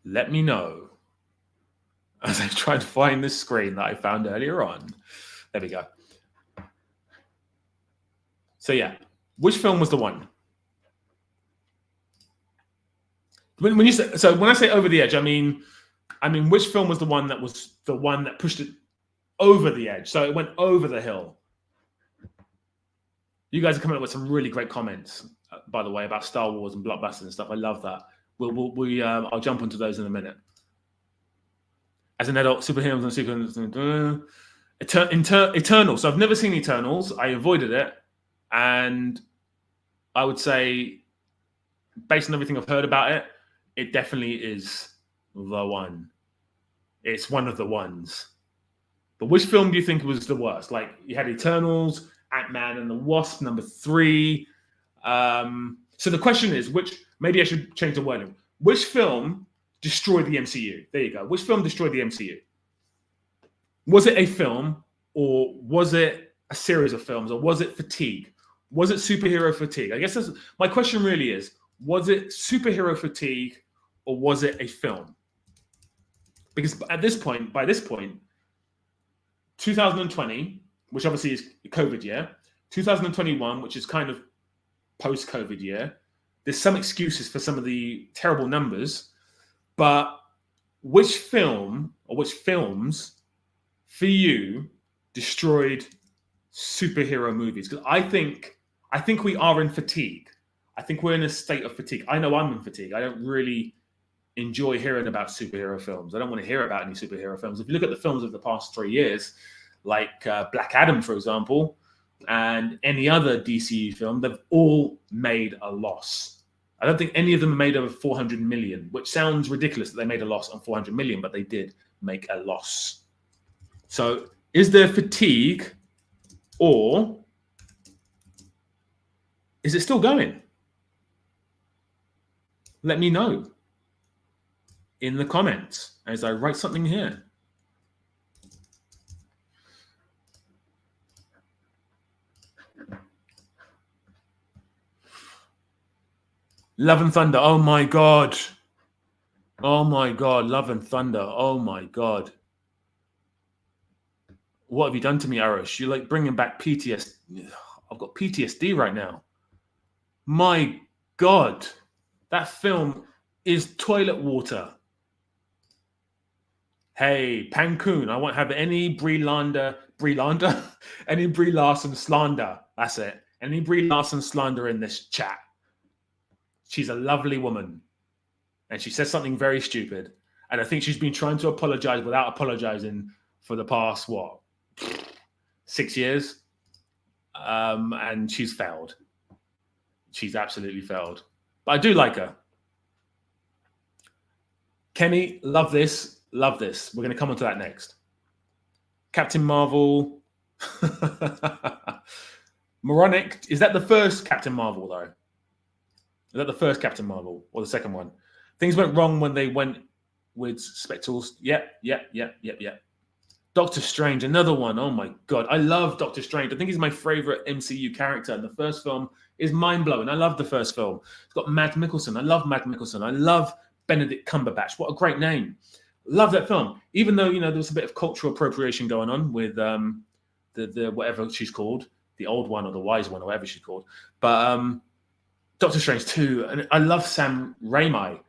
Let me know as I try to find this screen that I found earlier on. There we go. So yeah, which film was the one? When I say over the edge, I mean which film was the one that pushed it over the edge? So it went over the hill. You guys are coming up with some really great comments, by the way, about Star Wars and blockbusters and stuff. I love that. I'll jump onto those in a minute. As an adult, superheroes and Eternals. So I've never seen Eternals. I avoided it, and I would say, based on everything I've heard about it, it definitely is the one. It's one of the ones. But which film do you think was the worst? Like, you had Eternals, Ant-Man and the Wasp, number 3. So the question is, maybe I should change the wording. Which film destroyed the MCU? There you go. Which film destroyed the MCU? Was it a film, or was it a series of films, or was it fatigue? Was it superhero fatigue? I guess my question really is, was it superhero fatigue, or was it a film? Because by this point, 2020, which obviously is COVID year, 2021, which is kind of post-COVID year, there's some excuses for some of the terrible numbers, but which film or which films for you destroyed superhero movies, because I think we are in fatigue. I think we're in a state of fatigue. I know I'm in fatigue. I don't really enjoy hearing about superhero films. I don't want to hear about any superhero films. If you look at the films of the past 3 years, like Black Adam, for example, and any other DCU film, they've all made a loss. I don't think any of them are made over 400 million, which sounds ridiculous that they made a loss on 400 million, but they did make a loss. So is there fatigue, or is it still going? Let me know in the comments as I write something here. Love and Thunder. Oh my God. Oh my God. Love and Thunder. Oh my God. What have you done to me, Arash? You're like bringing back PTSD. I've got PTSD right now. My God. That film is toilet water. Hey, Pancun, I won't have any Brie Larson slander. That's it. Any Brie Larson slander in this chat. She's a lovely woman. And she says something very stupid. And I think she's been trying to apologize without apologizing for the past, 6 years? And she's failed. She's absolutely failed. But I do like her. Kenny, love this. Love this. We're going to come on to that next. Captain Marvel. Moronic. Is that the first Captain Marvel, though? Is that the first Captain Marvel or the second one? Things went wrong when they went with spectacles. Yep. Doctor Strange, another one. Oh my God. I love Doctor Strange. I think he's my favorite MCU character. And the first film is mind-blowing. I love the first film. It's got Mads Mikkelsen. I love Mads Mikkelsen. I love Benedict Cumberbatch. What a great name. Love that film. Even though, there was a bit of cultural appropriation going on with the whatever she's called, the old one or the wise one or whatever she's called. But Doctor Strange 2, and I love Sam Raimi.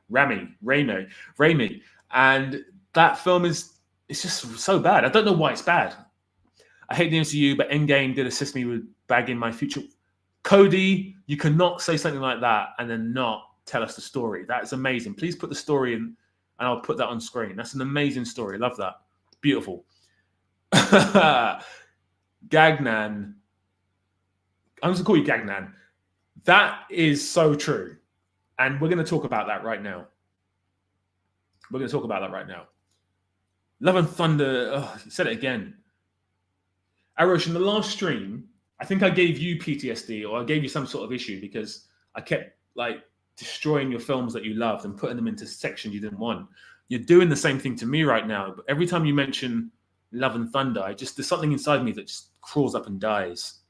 And that film it's just so bad. I don't know why it's bad. I hate the MCU, but Endgame did assist me with bagging my future. Cody, you cannot say something like that and then not tell us the story. That is amazing. Please put the story in, and I'll put that on screen. That's an amazing story. Love that. Beautiful. Gagnan. I'm just going to call you Gagnan. That is so true. And we're going to talk about that right now. Love and Thunder. Oh, I said it again. Arosh, in the last stream, I think I gave you PTSD, or I gave you some sort of issue because I kept destroying your films that you loved and putting them into sections you didn't want. You're doing the same thing to me right now. But every time you mention Love and Thunder, there's something inside me that just crawls up and dies.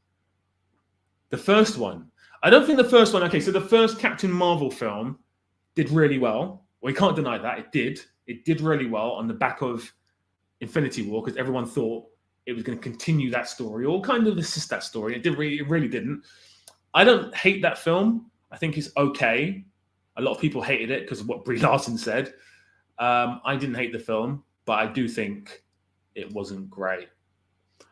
The first one. I don't think the first one. Okay, so the first Captain Marvel film did really well. Well, you can't deny that. It did. It did really well on the back of Infinity War because everyone thought it was going to continue that story or kind of assist that story. It really didn't. I don't hate that film. I think it's okay. A lot of people hated it because of what Brie Larson said. I didn't hate the film, but I do think it wasn't great.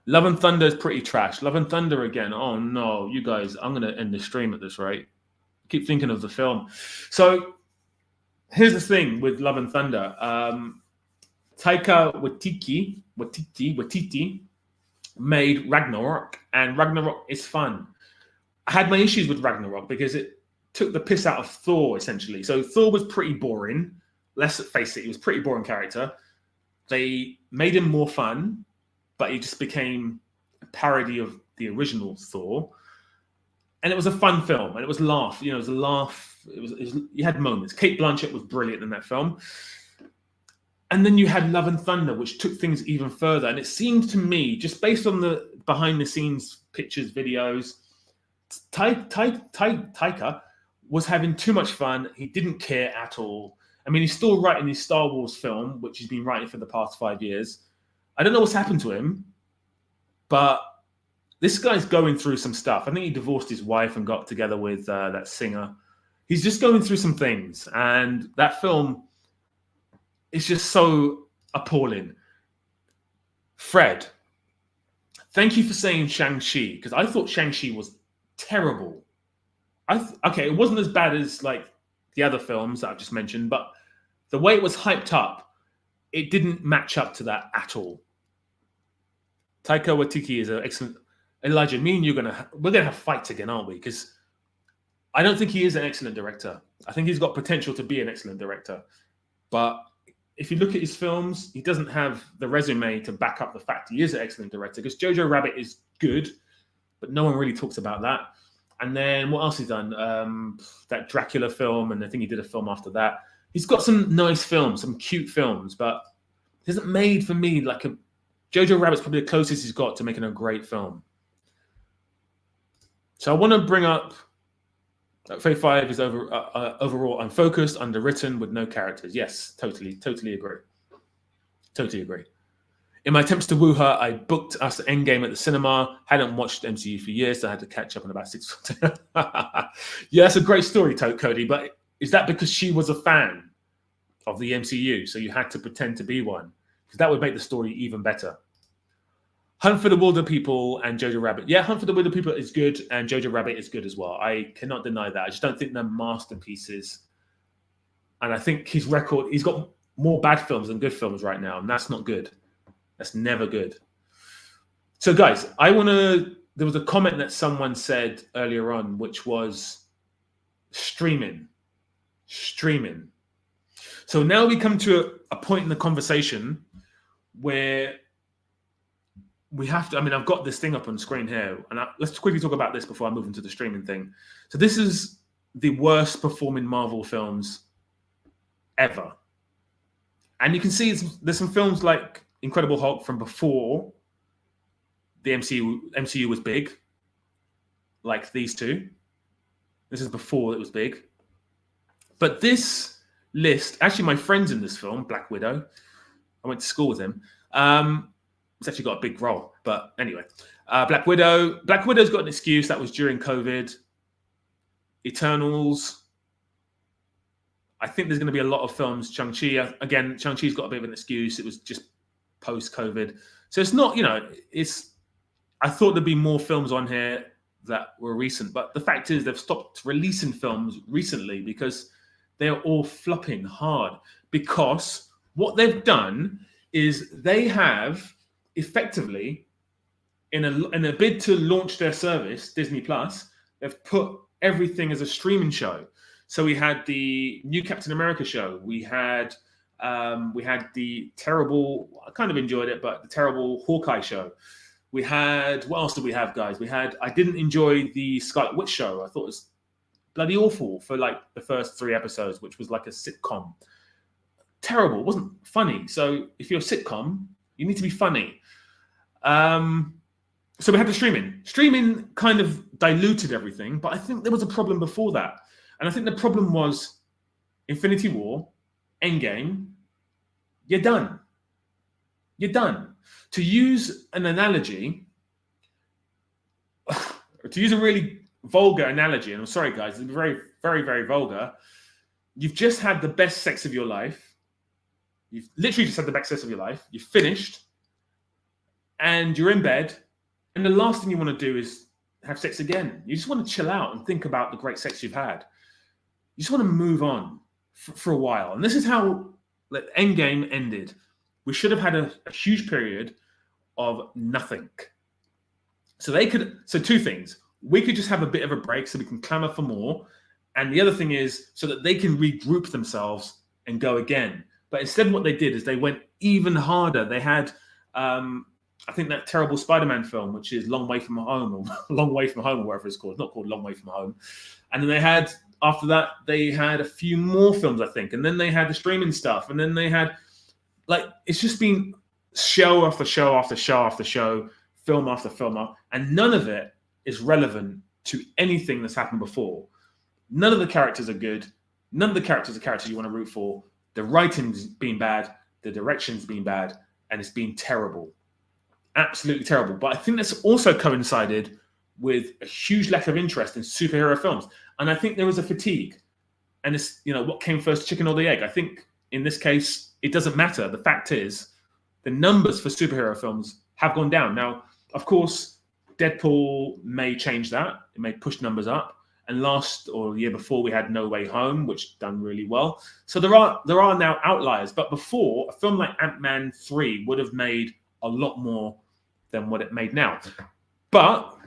Love and Thunder is pretty trash. Love and Thunder again. Oh no, you guys, I'm going to end the stream at this rate. I keep thinking of the film. So here's the thing with Love and Thunder. Taika Waititi made Ragnarok, and Ragnarok is fun. I had my issues with Ragnarok because it took the piss out of Thor, essentially. So Thor was pretty boring. Let's face it, he was a pretty boring character. They made him more fun, but he just became a parody of the original Thor. And it was a fun film, and it was laugh. It was a laugh. It was you had moments. Cate Blanchett was brilliant in that film. And then you had Love and Thunder, which took things even further. And it seemed to me, just based on the behind-the-scenes pictures, videos, Taika was having too much fun. He didn't care at all. I mean, he's still writing his Star Wars film, which he's been writing for the past 5 years. I don't know what's happened to him, but this guy's going through some stuff. I think he divorced his wife and got together with that singer. He's just going through some things. And that film is just so appalling. Fred, Thank you for saying Shang-Chi, because I thought Shang-Chi was terrible. Okay, it wasn't as bad as like the other films that I've just mentioned, but the way it was hyped up, it didn't match up to that at all. Taika Waititi is an excellent. Elijah, me and we're gonna have fights again, aren't we? Because I don't think he is an excellent director. I think he's got potential to be an excellent director, but if you look at his films, he doesn't have the resume to back up the fact he is an excellent director. Because Jojo Rabbit is good, but no one really talks about that. And then what else he's done? That Dracula film, and I think he did a film after that. He's got some nice films, some cute films, but he hasn't made for me like a. Jojo Rabbit's probably the closest he's got to making a great film. So I want to bring up Phase 5 is overall unfocused, underwritten, with no characters. Yes, totally agree. Totally agree. In my attempts to woo her, I booked us Endgame at the cinema. Hadn't watched MCU for years, so I had to catch up in about 6 months. Yeah, that's a great story, Cody, but is that because she was a fan of the MCU, so you had to pretend to be one? Because that would make the story even better. Hunt for the Wilder People and Jojo Rabbit. Yeah, Hunt for the Wilder People is good, and Jojo Rabbit is good as well. I cannot deny that. I just don't think they're masterpieces. And I think his record, he's got more bad films than good films right now, and that's not good. That's never good. So, guys, there was a comment that someone said earlier on, which was streaming. So now we come to a point in the conversation where we have to, I've got this thing up on screen here, and let's quickly talk about this before I move into the streaming thing. So this is the worst performing Marvel films ever. And you can see there's some films like Incredible Hulk from before the MCU was big, like these two. This is before it was big. But this list, actually my friend's in this film, Black Widow. I went to school with him. It's actually got a big role, but anyway. Black Widow. Black Widow's got an excuse. That was during COVID. Eternals. I think there's going to be a lot of films. Shang-Chi. Again, Shang-Chi's got a bit of an excuse. It was just post-COVID. So it's not, I thought there'd be more films on here that were recent. But the fact is they've stopped releasing films recently because they're all flopping hard. Because what they've done is they have effectively, in a bid to launch their service, Disney Plus, they've put everything as a streaming show. So we had the new Captain America show. We had the terrible, I kind of enjoyed it, but the terrible Hawkeye show. We had, what else did we have, guys? I didn't enjoy the Scarlet Witch show. I thought it was bloody awful for like the first 3 episodes, which was like a sitcom. Terrible. It wasn't funny. So if you're a sitcom, you need to be funny. So we had the streaming. Streaming kind of diluted everything, but I think there was a problem before that. And I think the problem was Infinity War, Endgame, you're done. You're done. To use an analogy, to use a really vulgar analogy, and I'm sorry guys, it's very, very, very vulgar. You've just had the best sex of your life. You've literally just had the best sex of your life. You've finished, and you're in bed, and the last thing you want to do is have sex again. You just want to chill out and think about the great sex you've had. You just want to move on for a while. And this is how the Endgame ended. We should have had a huge period of nothing. So 2 things. We could just have a bit of a break so we can clamor for more. And the other thing is so that they can regroup themselves and go again. But instead what they did is they went even harder. They had, I think, that terrible Spider-Man film, which is Long Way From Home, or Long Way From Home, or whatever it's called. It's not called Long Way From Home. And then they had, after that, they had a few more films, I think. And then they had the streaming stuff. And then they had, it's just been show after show after show after show, film after film. And none of it is relevant to anything that's happened before. None of the characters are good. None of the characters are characters you want to root for. The writing's been bad. The direction's been bad. And it's been terrible. Absolutely terrible. But I think that's also coincided with a huge lack of interest in superhero films. And I think there was a fatigue. And it's, what came first, chicken or the egg? I think in this case, it doesn't matter. The fact is, the numbers for superhero films have gone down. Now, Of course, Deadpool may change that. It may push numbers up. And last or the year before, we had No Way Home, which done really well. So there are now outliers. But before, a film like Ant-Man 3 would have made a lot more than what it made now. But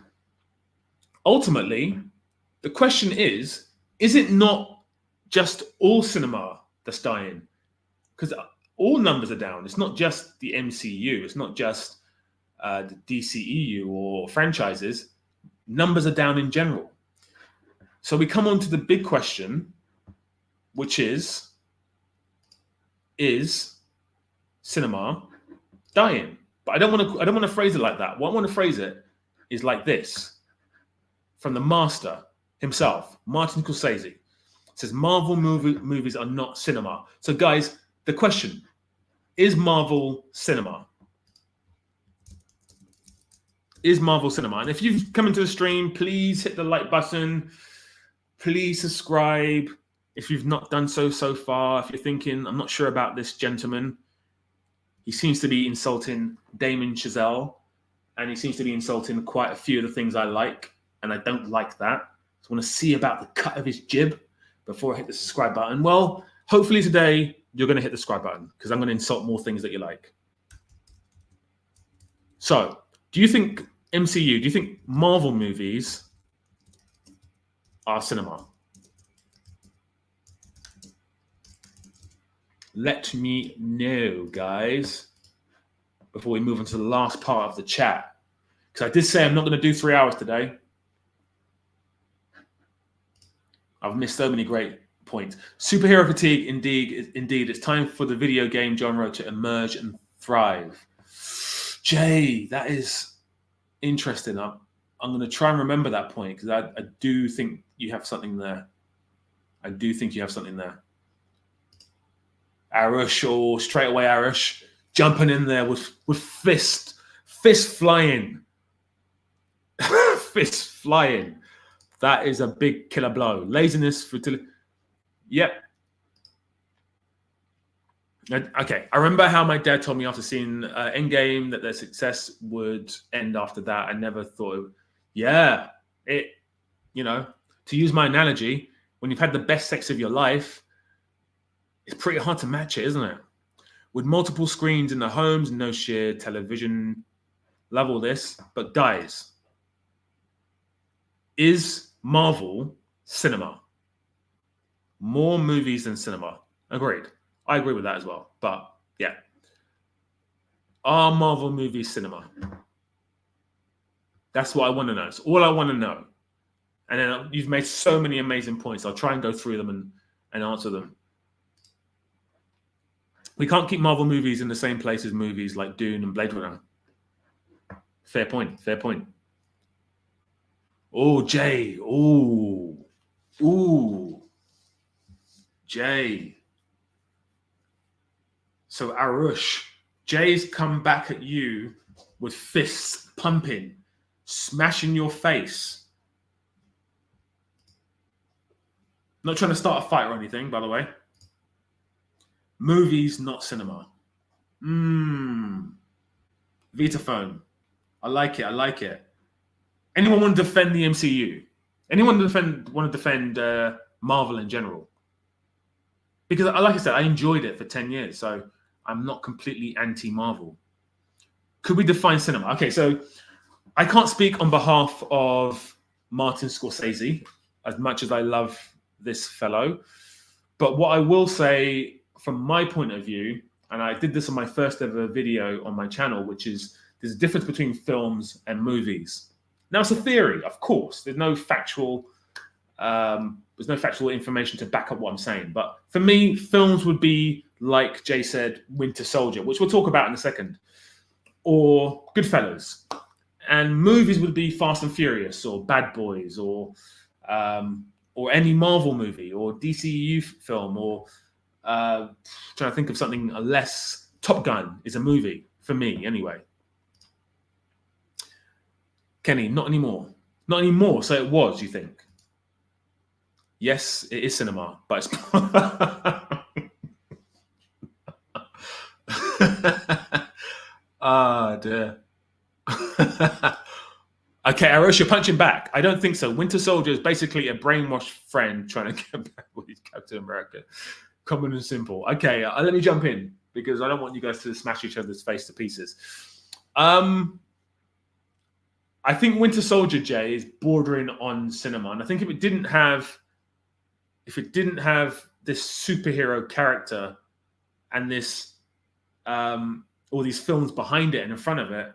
ultimately, the question is it not just all cinema that's dying? Because all numbers are down. It's not just the MCU. It's not just the DCEU or franchises. Numbers are down in general. So we come on to the big question, which is cinema dying? But I don't want to phrase it like that. What I want to phrase it is like this. From the master himself, Martin Scorsese. It says Marvel movies are not cinema. So guys, the question, is Marvel cinema? Is Marvel cinema? And if you've come into the stream, please hit the like button. Please subscribe if you've not done so far. If you're thinking, I'm not sure about this gentleman. He seems to be insulting Damien Chazelle, and he seems to be insulting quite a few of the things I like, and I don't like that. So I want to see about the cut of his jib before I hit the subscribe button. Well, hopefully today you're going to hit the subscribe button because I'm going to insult more things that you like. So, do you think MCU, do you think Marvel movies are cinema? Let me know, guys, before we move on to the last part of the chat. Because I did say I'm not going to do 3 hours today. I've missed so many great points. Superhero fatigue, indeed. It's time for the video game genre to emerge and thrive. Jay, that is interesting. I'm going to try and remember that point because I do think you have something there. Arush, straight away Arush, jumping in there with fist flying. Fist flying. That is a big killer blow. Laziness, fertility. Yep. Okay. I remember how my dad told me after seeing Endgame that their success would end after that. I never thought, to use my analogy, when you've had the best sex of your life, it's pretty hard to match it, isn't it? With multiple screens in the homes, no shared television. Love all this. But guys, is Marvel cinema? More movies than cinema. Agreed. I agree with that as well. But yeah. Are Marvel movies cinema? That's what I want to know. It's all I want to know. And then you've made so many amazing points. I'll try and go through them and answer them. We can't keep Marvel movies in the same place as movies like Dune and Blade Runner. Fair point. Oh, Jay. Ooh. Jay. So Arush, Jay's come back at you with fists pumping, smashing your face. Not trying to start a fight or anything, by the way. Movies, not cinema. Vitaphone. I like it. Anyone want to defend the MCU? Anyone want to defend Marvel in general? Because, like I said, I enjoyed it for 10 years, so I'm not completely anti-Marvel. Could we define cinema? Okay, so I can't speak on behalf of Martin Scorsese, as much as I love this fellow. But what I will say from my point of view, and I did this on my first ever video on my channel, which is there's a difference between films and movies. Now, it's a theory, of course. There's no factual information to back up what I'm saying. But for me, films would be, like Jay said, Winter Soldier, which we'll talk about in a second, or Goodfellas. And movies would be Fast and Furious, or Bad Boys, or any Marvel movie, or DCEU film, or trying to think of something less. Top Gun is a movie, for me, anyway. Kenny, not anymore. Not anymore, so it was, you think? Yes, it is cinema, but it's... Ah, dear. Okay, Arosh, you're punching back. I don't think so. Winter Soldier is basically a brainwashed friend trying to get back with Captain America. Common and simple. Okay, let me jump in because I don't want you guys to smash each other's face to pieces. I think Winter Soldier, Jay, is bordering on cinema, and I think if it didn't have this superhero character and this all these films behind it and in front of it,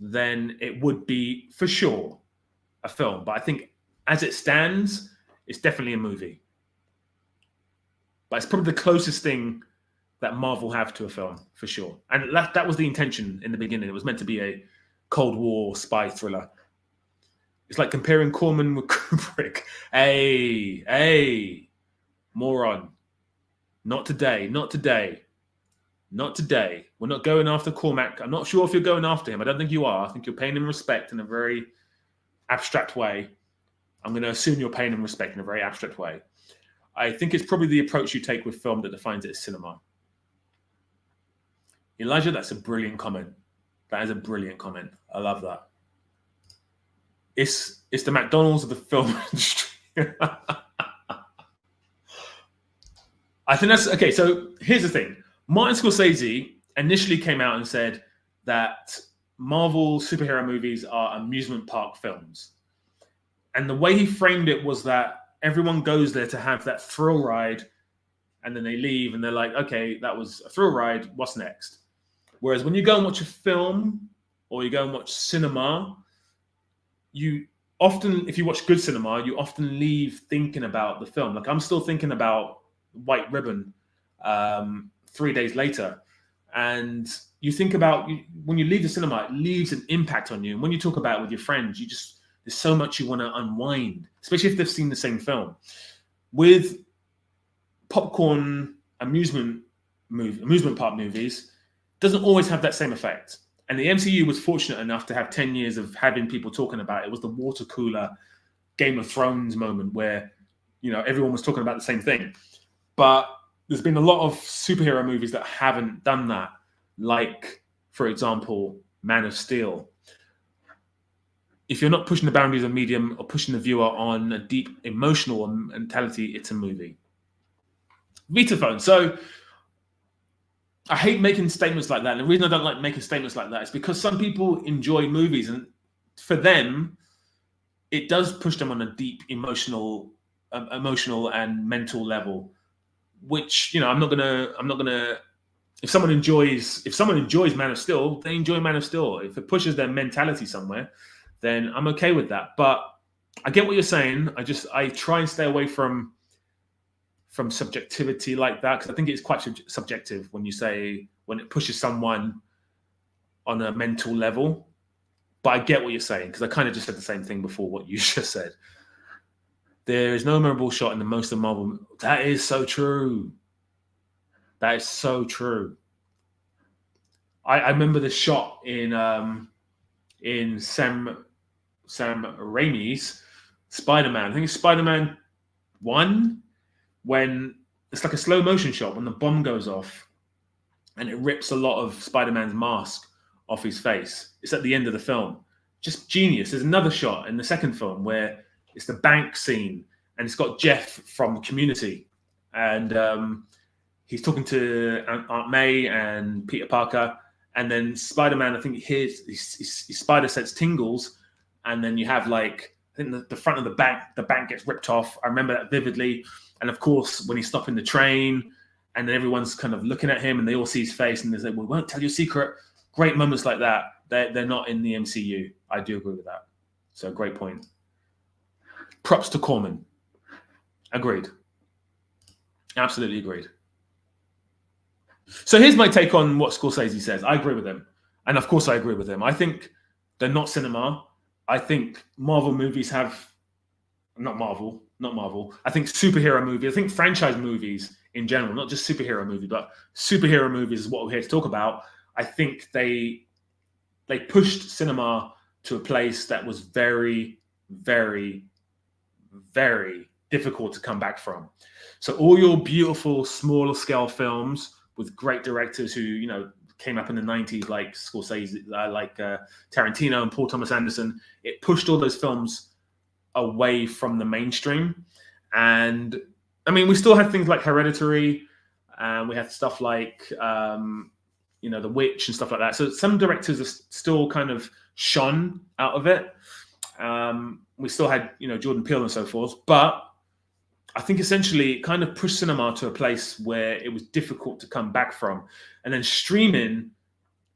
then it would be for sure a film. But I think as it stands, it's definitely a movie. But it's probably the closest thing that Marvel have to a film, for sure. And that was the intention in the beginning. It was meant to be a Cold War spy thriller. It's like comparing Corman with Kubrick. Hey, moron. Not today. We're not going after Cormac. I'm not sure if you're going after him. I don't think you are. I think you're paying him respect in a very abstract way. I'm going to assume you're paying him respect in a very abstract way. I think it's probably the approach you take with film that defines it as cinema. Elijah, that's a brilliant comment. That is a brilliant comment. I love that. It's the McDonald's of the film industry. I think that's okay. So here's the thing. Martin Scorsese initially came out and said that Marvel superhero movies are amusement park films. And the way he framed it was that everyone goes there to have that thrill ride, and then they leave and they're like, okay, that was a thrill ride. What's next? Whereas when you go and watch a film or you go and watch cinema, you often, if you watch good cinema, you often leave thinking about the film. Like I'm still thinking about White Ribbon 3 days later. And you think about, when you leave the cinema, it leaves an impact on you. And when you talk about it with your friends, there's so much you want to unwind, especially if they've seen the same film. With popcorn amusement park movies, doesn't always have that same effect. And the MCU was fortunate enough to have 10 years of having people talking about it. It was the water cooler Game of Thrones moment where, everyone was talking about the same thing. But there's been a lot of superhero movies that haven't done that. Like, for example, Man of Steel. If you're not pushing the boundaries of medium or pushing the viewer on a deep emotional mentality, it's a movie. Vitaphone. So I hate making statements like that. And the reason I don't like making statements like that is because some people enjoy movies, and for them, it does push them on a deep emotional and mental level. Which I'm not gonna. If someone enjoys Man of Steel, they enjoy Man of Steel. If it pushes their mentality somewhere, then I'm okay with that. But I get what you're saying. I try and stay away from subjectivity like that, because I think it's quite subjective when it pushes someone on a mental level. But I get what you're saying, because I kind of just said the same thing before what you just said. There is no memorable shot in the most of Marvel. That is so true. That is so true. I remember the shot in Sam Raimi's Spider-Man. I think it's Spider-Man 1, when it's like a slow motion shot when the bomb goes off and it rips a lot of Spider-Man's mask off his face. It's at the end of the film. Just genius. There's another shot in the second film where it's the bank scene and it's got Jeff from Community, and he's talking to Aunt May and Peter Parker, and then Spider-Man, I think his spider sense tingles, and then you have I think the front of the bank gets ripped off. I remember that vividly. And of course, when he's stopping the train and then everyone's kind of looking at him and they all see his face and they say, "We won't tell you a secret." Great moments like that. They're not in the MCU. I do agree with that. So great point. Props to Corman. Agreed. Absolutely agreed. So here's my take on what Scorsese says. I agree with him. And of course I agree with him. I think they're not cinema. I think Marvel movies have... Not Marvel. I think superhero movies, I think franchise movies in general, not just superhero movies, but superhero movies is what we're here to talk about. I think they pushed cinema to a place that was very, very, very difficult to come back from. So all your beautiful, smaller scale films with great directors who, came up in the 90s, like Scorsese, like Tarantino and Paul Thomas Anderson. It pushed all those films away from the mainstream. And I mean, we still had things like Hereditary, and we had stuff like, The Witch and stuff like that. So some directors are still kind of shone out of it. We still had, Jordan Peele and so forth. But I think essentially it kind of pushed cinema to a place where it was difficult to come back from. And then streaming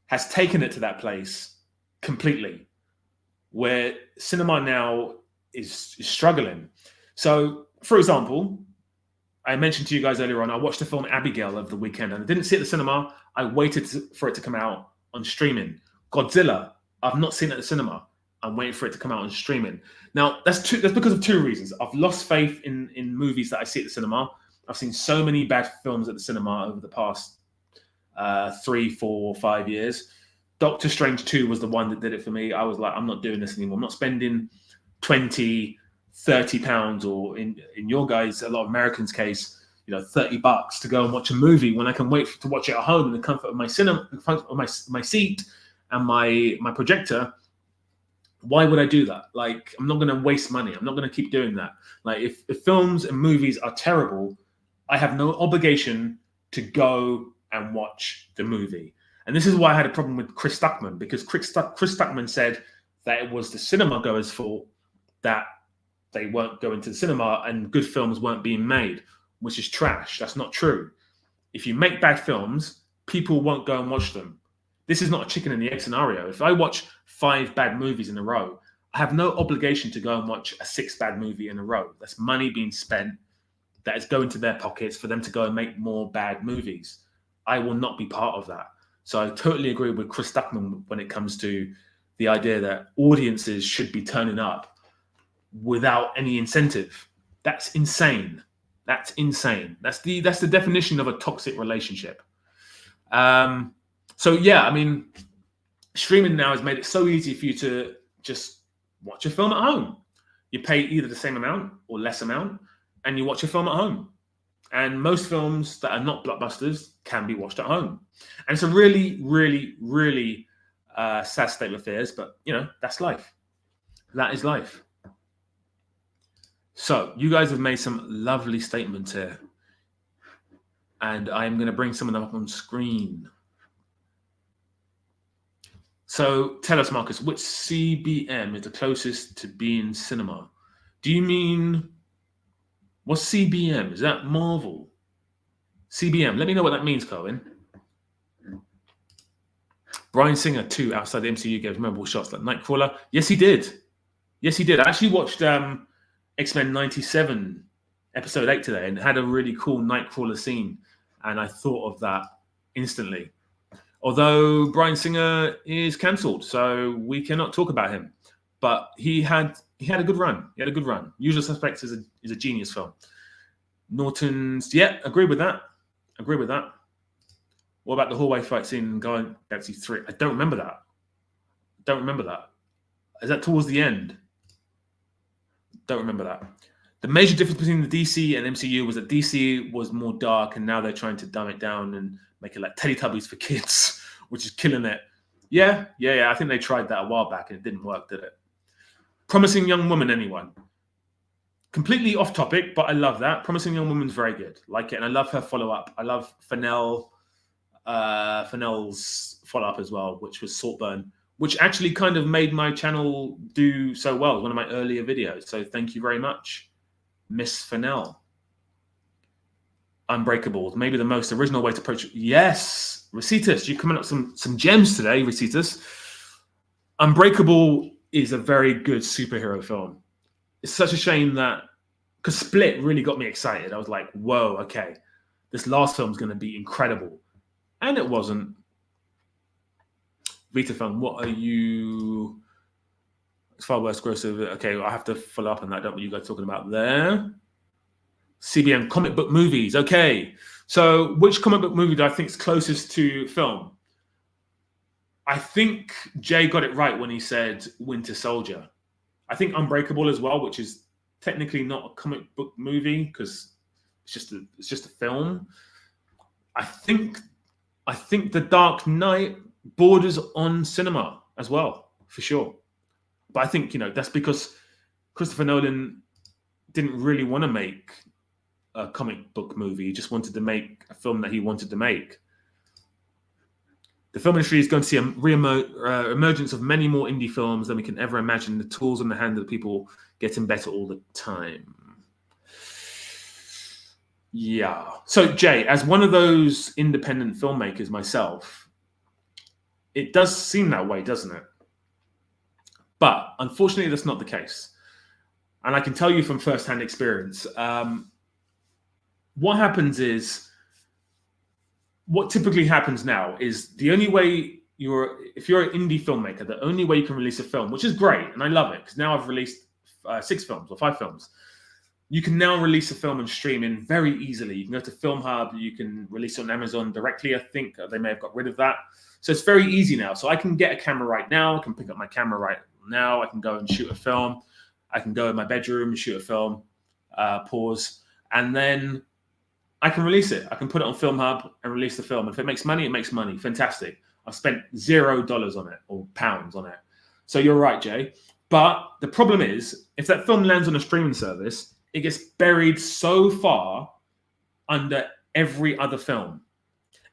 has taken it to that place completely, where cinema now is struggling. So, for example, I mentioned to you guys earlier on, I watched the film Abigail over the weekend, and I didn't see it at the cinema. I waited for it to come out on streaming. Godzilla, I've not seen it at the cinema. I'm waiting for it to come out on streaming. Now, that's because of two reasons. I've lost faith in movies that I see at the cinema. I've seen so many bad films at the cinema over the past 3, 4, 5 years. Doctor Strange 2 was the one that did it for me. I was like, I'm not doing this anymore. I'm not spending 20, 30 pounds, or in your guys, a lot of Americans' case, $30 to go and watch a movie when I can wait to watch it at home in the comfort of my cinema, my seat and my projector. Why would I do that? Like, I'm not going to waste money. I'm not going to keep doing that. Like, if films and movies are terrible, I have no obligation to go and watch the movie. And this is why I had a problem with Chris Stuckman, because Chris Stuckman said that it was the cinema goers' fault that they weren't going to the cinema and good films weren't being made, which is trash. That's not true. If you make bad films, people won't go and watch them. This is not a chicken and the egg scenario. If I watch 5 bad movies in a row, I have no obligation to go and watch a 6th bad movie in a row. That's money being spent that is going to their pockets for them to go and make more bad movies. I will not be part of that. So I totally agree with Chris Stuckman when it comes to the idea that audiences should be turning up without any incentive. That's insane. That's insane. That's the definition of a toxic relationship. So yeah, I mean, streaming now has made it so easy for you to just watch a film at home. You pay either the same amount or less amount, and you watch a film at home. And most films that are not blockbusters can be watched at home. And it's a really, really, really sad state of affairs, but that's life. That is life. So you guys have made some lovely statements here, and I'm going to bring some of them up on screen. So tell us, Marcus, which CBM is the closest to being cinema? Do you mean, what's CBM? Is that Marvel? CBM, let me know what that means, Cohen. Bryan Singer 2 outside the MCU gave memorable shots like Nightcrawler. Yes, he did. Yes, he did. I actually watched X-Men 97 episode 8 today and had a really cool Nightcrawler scene, and I thought of that instantly. Although Bryan Singer is cancelled, so we cannot talk about him. But he had a good run. He had a good run. Usual Suspects is a genius film. Norton's, yeah, agree with that. Agree with that. What about the hallway fight scene in Guardians of the Galaxy 3? I don't remember that. Don't remember that. Is that towards the end? Don't remember that. The major difference between the DC and MCU was that DC was more dark, and now they're trying to dumb it down and make it like Teletubbies for kids, which is killing it. Yeah. I think they tried that a while back and it didn't work, did it? Promising Young Woman, anyone? Completely off topic, but I love that. Promising Young Woman's very good. Like it, and I love her follow-up. I love Fennell's follow-up as well, which was Saltburn, which actually kind of made my channel do so well. It was one of my earlier videos. So thank you very much, Miss Fennell. Unbreakable, maybe the most original way to approach it. Yes, Recetus, you're coming up some gems today, Recetus. Unbreakable is a very good superhero film. It's such a shame that, because Split really got me excited. I was like, whoa, okay, this last film's going to be incredible. And it wasn't. Vitafilm, what are you? It's far worse, grosser. Okay, I have to follow up on that. Don't know what you guys are talking about there. CBM, comic book movies. Okay, so which comic book movie do I think is closest to film? I think Jay got it right when he said Winter Soldier. I think Unbreakable as well, which is technically not a comic book movie because it's just a film. I think I think The Dark Knight borders on cinema as well, for sure. But I think, that's because Christopher Nolan didn't really want to make a comic book movie. He just wanted to make a film that he wanted to make. The film industry is going to see a emergence of many more indie films than we can ever imagine. The tools in the hand of the people getting better all the time. Yeah. So, Jay, as one of those independent filmmakers myself, it does seem that way, doesn't it? But unfortunately, that's not the case. And I can tell you from firsthand experience, what happens is, what typically happens now is the only way if you're an indie filmmaker, the only way you can release a film, which is great, and I love it, because now I've released 6 films or 5 films. You can now release a film and stream in very easily. You can go to Film Hub, you can release it on Amazon directly. I think they may have got rid of that. So it's very easy now. So I can get a camera right now. I can pick up my camera right now. I can go and shoot a film. I can go in my bedroom and shoot a film, pause, and then I can release it. I can put it on Film Hub and release the film. If it makes money, it makes money. Fantastic. I've spent $0 on it, or pounds on it. So you're right, Jay. But the problem is, if that film lands on a streaming service, it gets buried so far under every other film.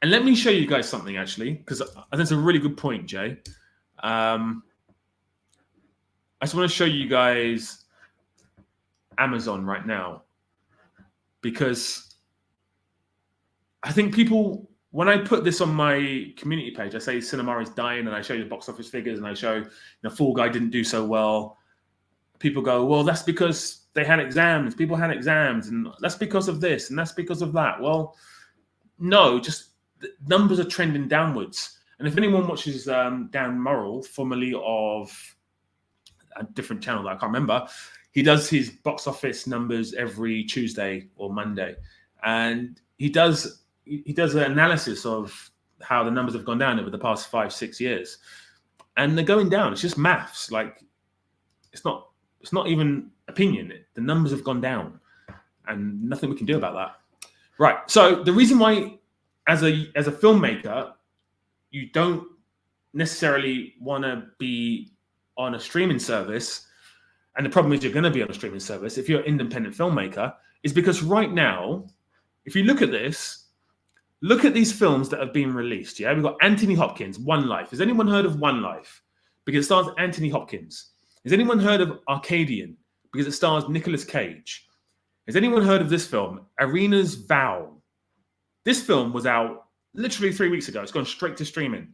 And let me show you guys something, actually, because I think it's a really good point, Jay. I just want to show you guys Amazon right now, because I think people, when I put this on my community page, I say cinema is dying, and I show you the box office figures, and I show Fall Guy didn't do so well. People go, well, that's because they had exams. People had exams, and that's because of this, and that's because of that. Well, no, just the numbers are trending downwards. And if anyone watches Dan Morrill, formerly of a different channel that I can't remember, he does his box office numbers every Tuesday or Monday, and he does an analysis of how the numbers have gone down over the past 5-6 years, and they're going down. It's just maths. Like, it's not even opinion. The numbers have gone down, and nothing we can do about that. Right. So the reason why, as a filmmaker, you don't necessarily want to be on a streaming service, and the problem is you're going to be on a streaming service if you're an independent filmmaker, is because right now, if you look at this, look at these films that have been released. Yeah, we've got Anthony Hopkins, One Life. Has anyone heard of One Life? Because it stars Anthony Hopkins. Has anyone heard of Arcadian? Because it stars Nicolas Cage. Has anyone heard of this film, Arena's Vow? This film was out literally 3 weeks ago. It's gone straight to streaming.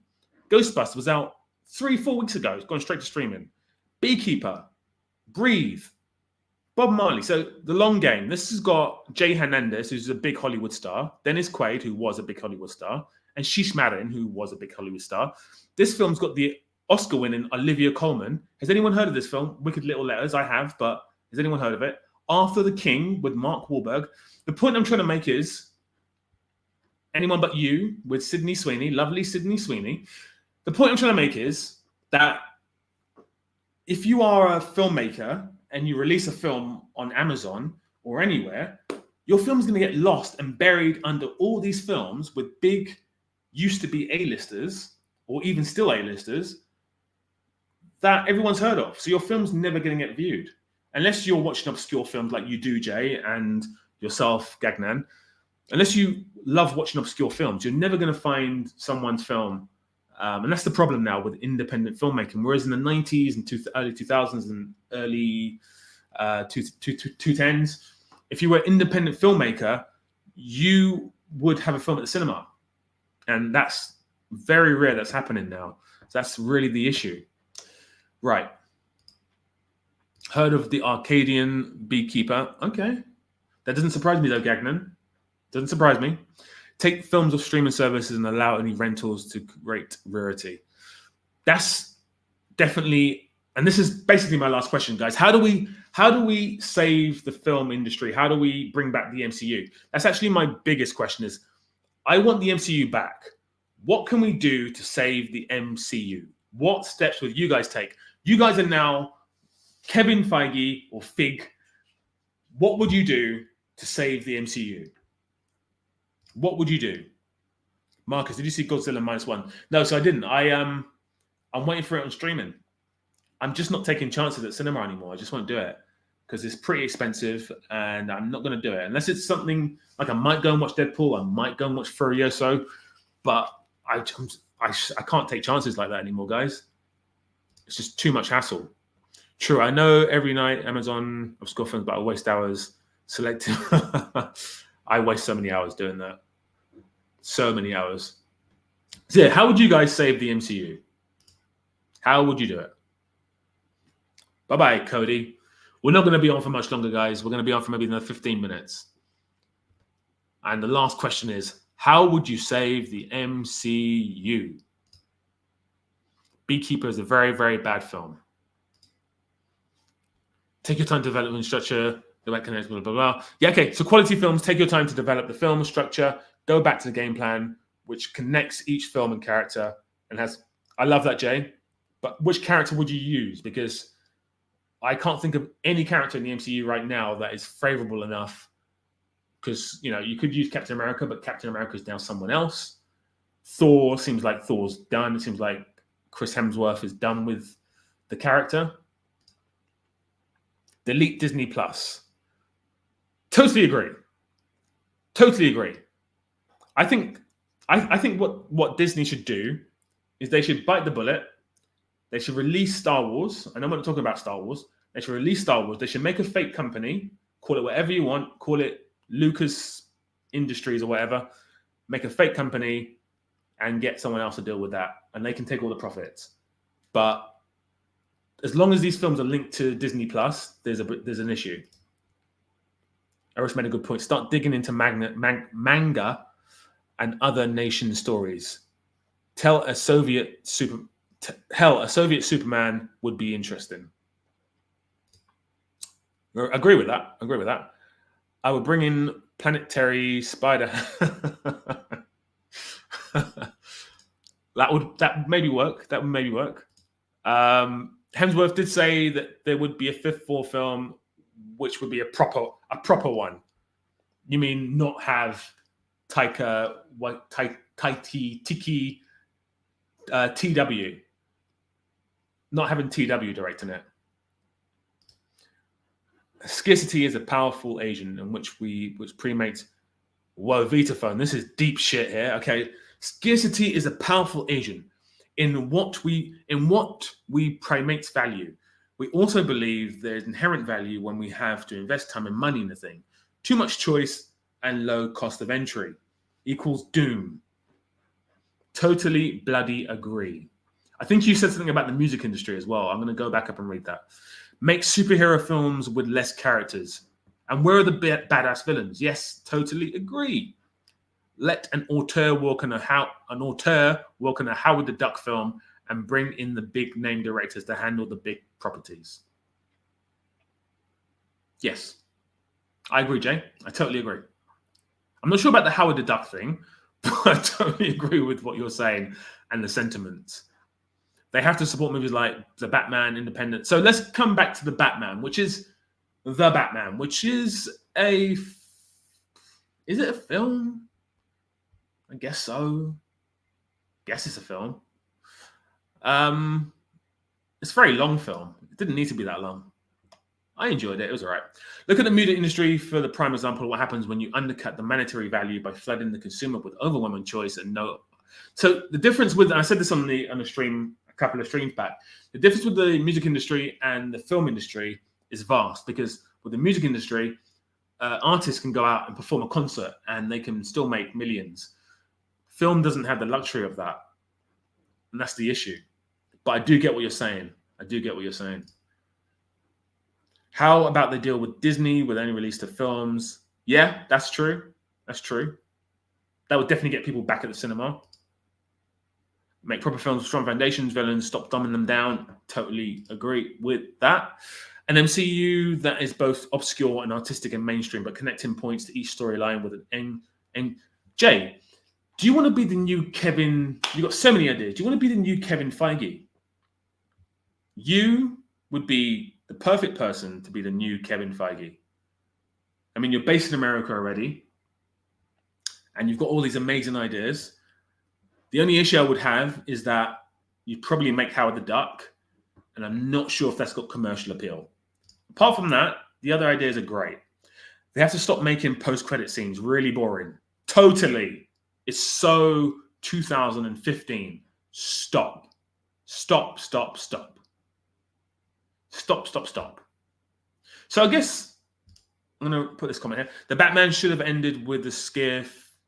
Ghostbusters was out 3-4 weeks ago. It's gone straight to streaming. Beekeeper, Breathe, Bob Marley. So The Long Game. This has got Jay Hernandez, who's a big Hollywood star, Dennis Quaid, who was a big Hollywood star, and Sheesh Marin, who was a big Hollywood star. This film's got the Oscar-winning Olivia Colman. Has anyone heard of this film? Wicked Little Letters. I have, but has anyone heard of it? Arthur the King with Mark Wahlberg. The point I'm trying to make is, Anyone But You with Sydney Sweeney, lovely Sydney Sweeney. The point I'm trying to make is that if you are a filmmaker and you release a film on Amazon or anywhere, your film is going to get lost and buried under all these films with big, used to be A-listers, or even still A-listers, that everyone's heard of. So your film's never going to get viewed. Unless you're watching obscure films like you do, Jay, and yourself, Gagnan. Unless you love watching obscure films, you're never going to find someone's film. And that's the problem now with independent filmmaking. Whereas in the 90s and early 2000s and early 2010s, if you were an independent filmmaker, you would have a film at the cinema. And that's very rare that's happening now. So that's really the issue. Right. Heard of the Arcadian Beekeeper? Okay. That doesn't surprise me though, Gagnan. Doesn't surprise me. Take films off streaming services and allow any rentals to create rarity. That's definitely, and this is basically my last question, guys. How do we save the film industry? How do we bring back the MCU? That's actually my biggest question is, I want the MCU back. What can we do to save the MCU? What steps would you guys take? You guys are now Kevin Feige or Fig. What would you do to save the MCU? What would you do? Marcus, did you see Godzilla -1? No, so I didn't. I'm waiting for it on streaming. I'm just not taking chances at cinema anymore. I just won't do it because it's pretty expensive, and I'm not going to do it unless it's something like I might go and watch Deadpool. I might go and watch Furioso, but I can't take chances like that anymore, guys. It's just too much hassle. True, I know every night Amazon of score films, but I waste hours selecting. I waste so many hours doing that. So many hours. So yeah, how would you guys save the MCU? How would you do it? Bye-bye, Cody. We're not going to be on for much longer, guys. We're going to be on for maybe another 15 minutes. And the last question is, how would you save the MCU? Beekeeper is a very, very bad film. Take your time to develop the structure, the right connections, blah, blah, blah. Yeah, okay. So quality films, take your time to develop the film structure, go back to the game plan, which connects each film and character and has... I love that, Jay. But which character would you use? Because I can't think of any character in the MCU right now that is favorable enough. Because, you know, you could use Captain America, but Captain America is now someone else. Thor seems like Thor's done. It seems like Chris Hemsworth is done with the character. Delete Disney Plus. Totally agree. Totally agree. I think what Disney should do is they should bite the bullet. They should release Star Wars. I know I'm not talking about Star Wars. They should release Star Wars. They should make a fake company. Call it whatever you want. Call it Lucas Industries or whatever. Make a fake company and get someone else to deal with that. And they can take all the profits. But as long as these films are linked to Disney Plus, there's an issue. Eris made a good point. Start digging into manga and other nation stories. A Soviet Superman would be interesting. Agree with that. I would bring in Planetary Spider. That would maybe work. Hemsworth did say that there would be a fifth Thor film, which would be a proper one. You mean not have Taika Waititi TW, not having TW directing it. Scarcity is a powerful agent in which premates. Whoa, Vitaphone, this is deep shit here. Okay, scarcity is a powerful agent in what we primates value. We also believe there's inherent value when we have to invest time and money in a thing. Too much choice and low cost of entry equals doom. Totally bloody agree. I think you said something about the music industry as well. I'm going to go back up and read that. Make superhero films with less characters. And where are the badass villains? Yes, totally agree. Let an auteur work on a Howard the Duck film and bring in the big name directors to handle the big properties. Yes, I agree, Jay. I totally agree. I'm not sure about the Howard the Duck thing, but I totally agree with what you're saying and the sentiments. They have to support movies like The Batman, Independent. So let's come back to The Batman, which is a... Is it a film? I guess so. Guess it's a film. It's a very long film. It didn't need to be that long. I enjoyed it. It was all right. Look at the music industry for the prime example of what happens when you undercut the monetary value by flooding the consumer with overwhelming choice and no. So the difference with, and I said this on a stream, a couple of streams back, the difference with the music industry and the film industry is vast, because with the music industry, artists can go out and perform a concert and they can still make millions. Film doesn't have the luxury of that. And that's the issue. But I do get what you're saying. How about they deal with Disney with only release of films? Yeah, that's true. That would definitely get people back at the cinema. Make proper films with strong foundations, villains, stop dumbing them down. Totally agree with that. An MCU that is both obscure and artistic and mainstream, but connecting points to each storyline with an end. Jay, do you want to be the new Kevin? You've got so many ideas. Do you want to be the new Kevin Feige? You would be the perfect person to be the new Kevin Feige. I mean, you're based in America already, and you've got all these amazing ideas. The only issue I would have is that you'd probably make Howard the Duck, and I'm not sure if that's got commercial appeal. Apart from that, the other ideas are great. They have to stop making post-credit scenes really boring. Totally. It's so 2015. Stop. Stop, stop, stop. Stop, stop, stop. So I guess I'm going to put this comment here. The Batman should have ended with the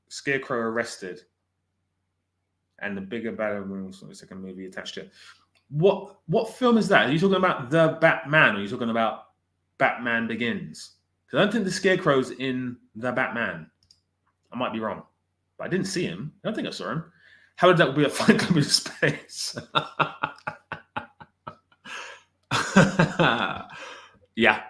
Scarecrow arrested. And the bigger, better second movie attached to it. What film is that? Are you talking about The Batman, or are you talking about Batman Begins? Because I don't think the Scarecrow's in The Batman. I might be wrong, but I didn't see him. I don't think I saw him. How would that be a Fight Club in space? Yeah,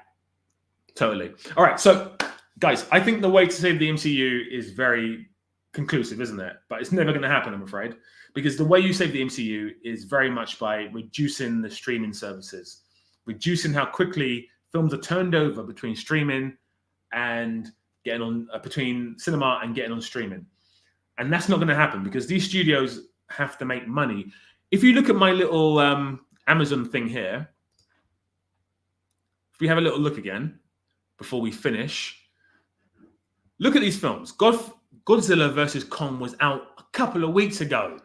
totally. All right, so guys, I think the way to save the MCU is very conclusive, isn't it? But it's never going to happen, I'm afraid, because the way you save the MCU is very much by reducing the streaming services, reducing how quickly films are turned over between streaming and getting on, between cinema and getting on streaming. And that's not going to happen because these studios have to make money. If you look at my little Amazon thing here, if we have a little look again before we finish, look at these films. Godzilla versus Kong was out a couple of weeks ago.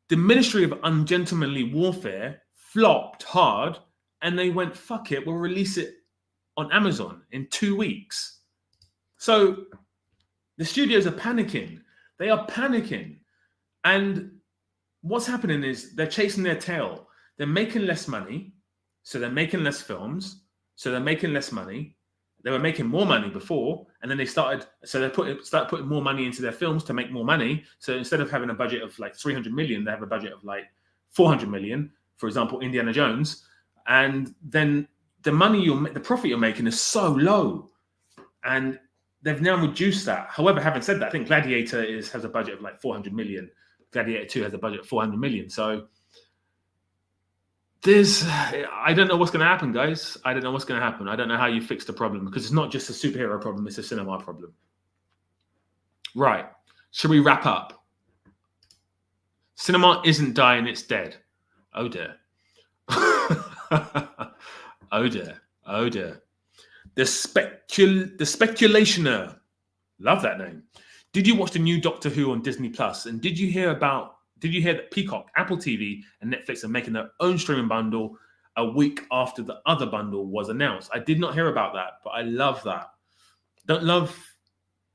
The Ministry of Ungentlemanly Warfare flopped hard, and they went, fuck it, we'll release it on Amazon in 2 weeks. So the studios are panicking. They are panicking. And what's happening is they're chasing their tail. They're making less money, so they're making less films, so they're making less money. They were making more money before, and then they started putting more money into their films to make more money. So instead of having a budget of like 300 million, they have a budget of like 400 million, for example, Indiana Jones. And then the profit you're making is so low. And they've now reduced that. However, having said that, I think Gladiator has a budget of like 400 million. Gladiator 2 has a budget of 400 million. So I don't know what's going to happen, guys. I don't know what's going to happen. I don't know how you fix the problem, because it's not just a superhero problem, it's a cinema problem. Right. Should we wrap up? Cinema isn't dying, it's dead. Oh dear. Oh dear. Oh dear. The Speculationer. Love that name. Did you watch the new Doctor Who on Disney Plus? And did you hear that Peacock, Apple TV, and Netflix are making their own streaming bundle a week after the other bundle was announced? I did not hear about that, but I love that. Don't love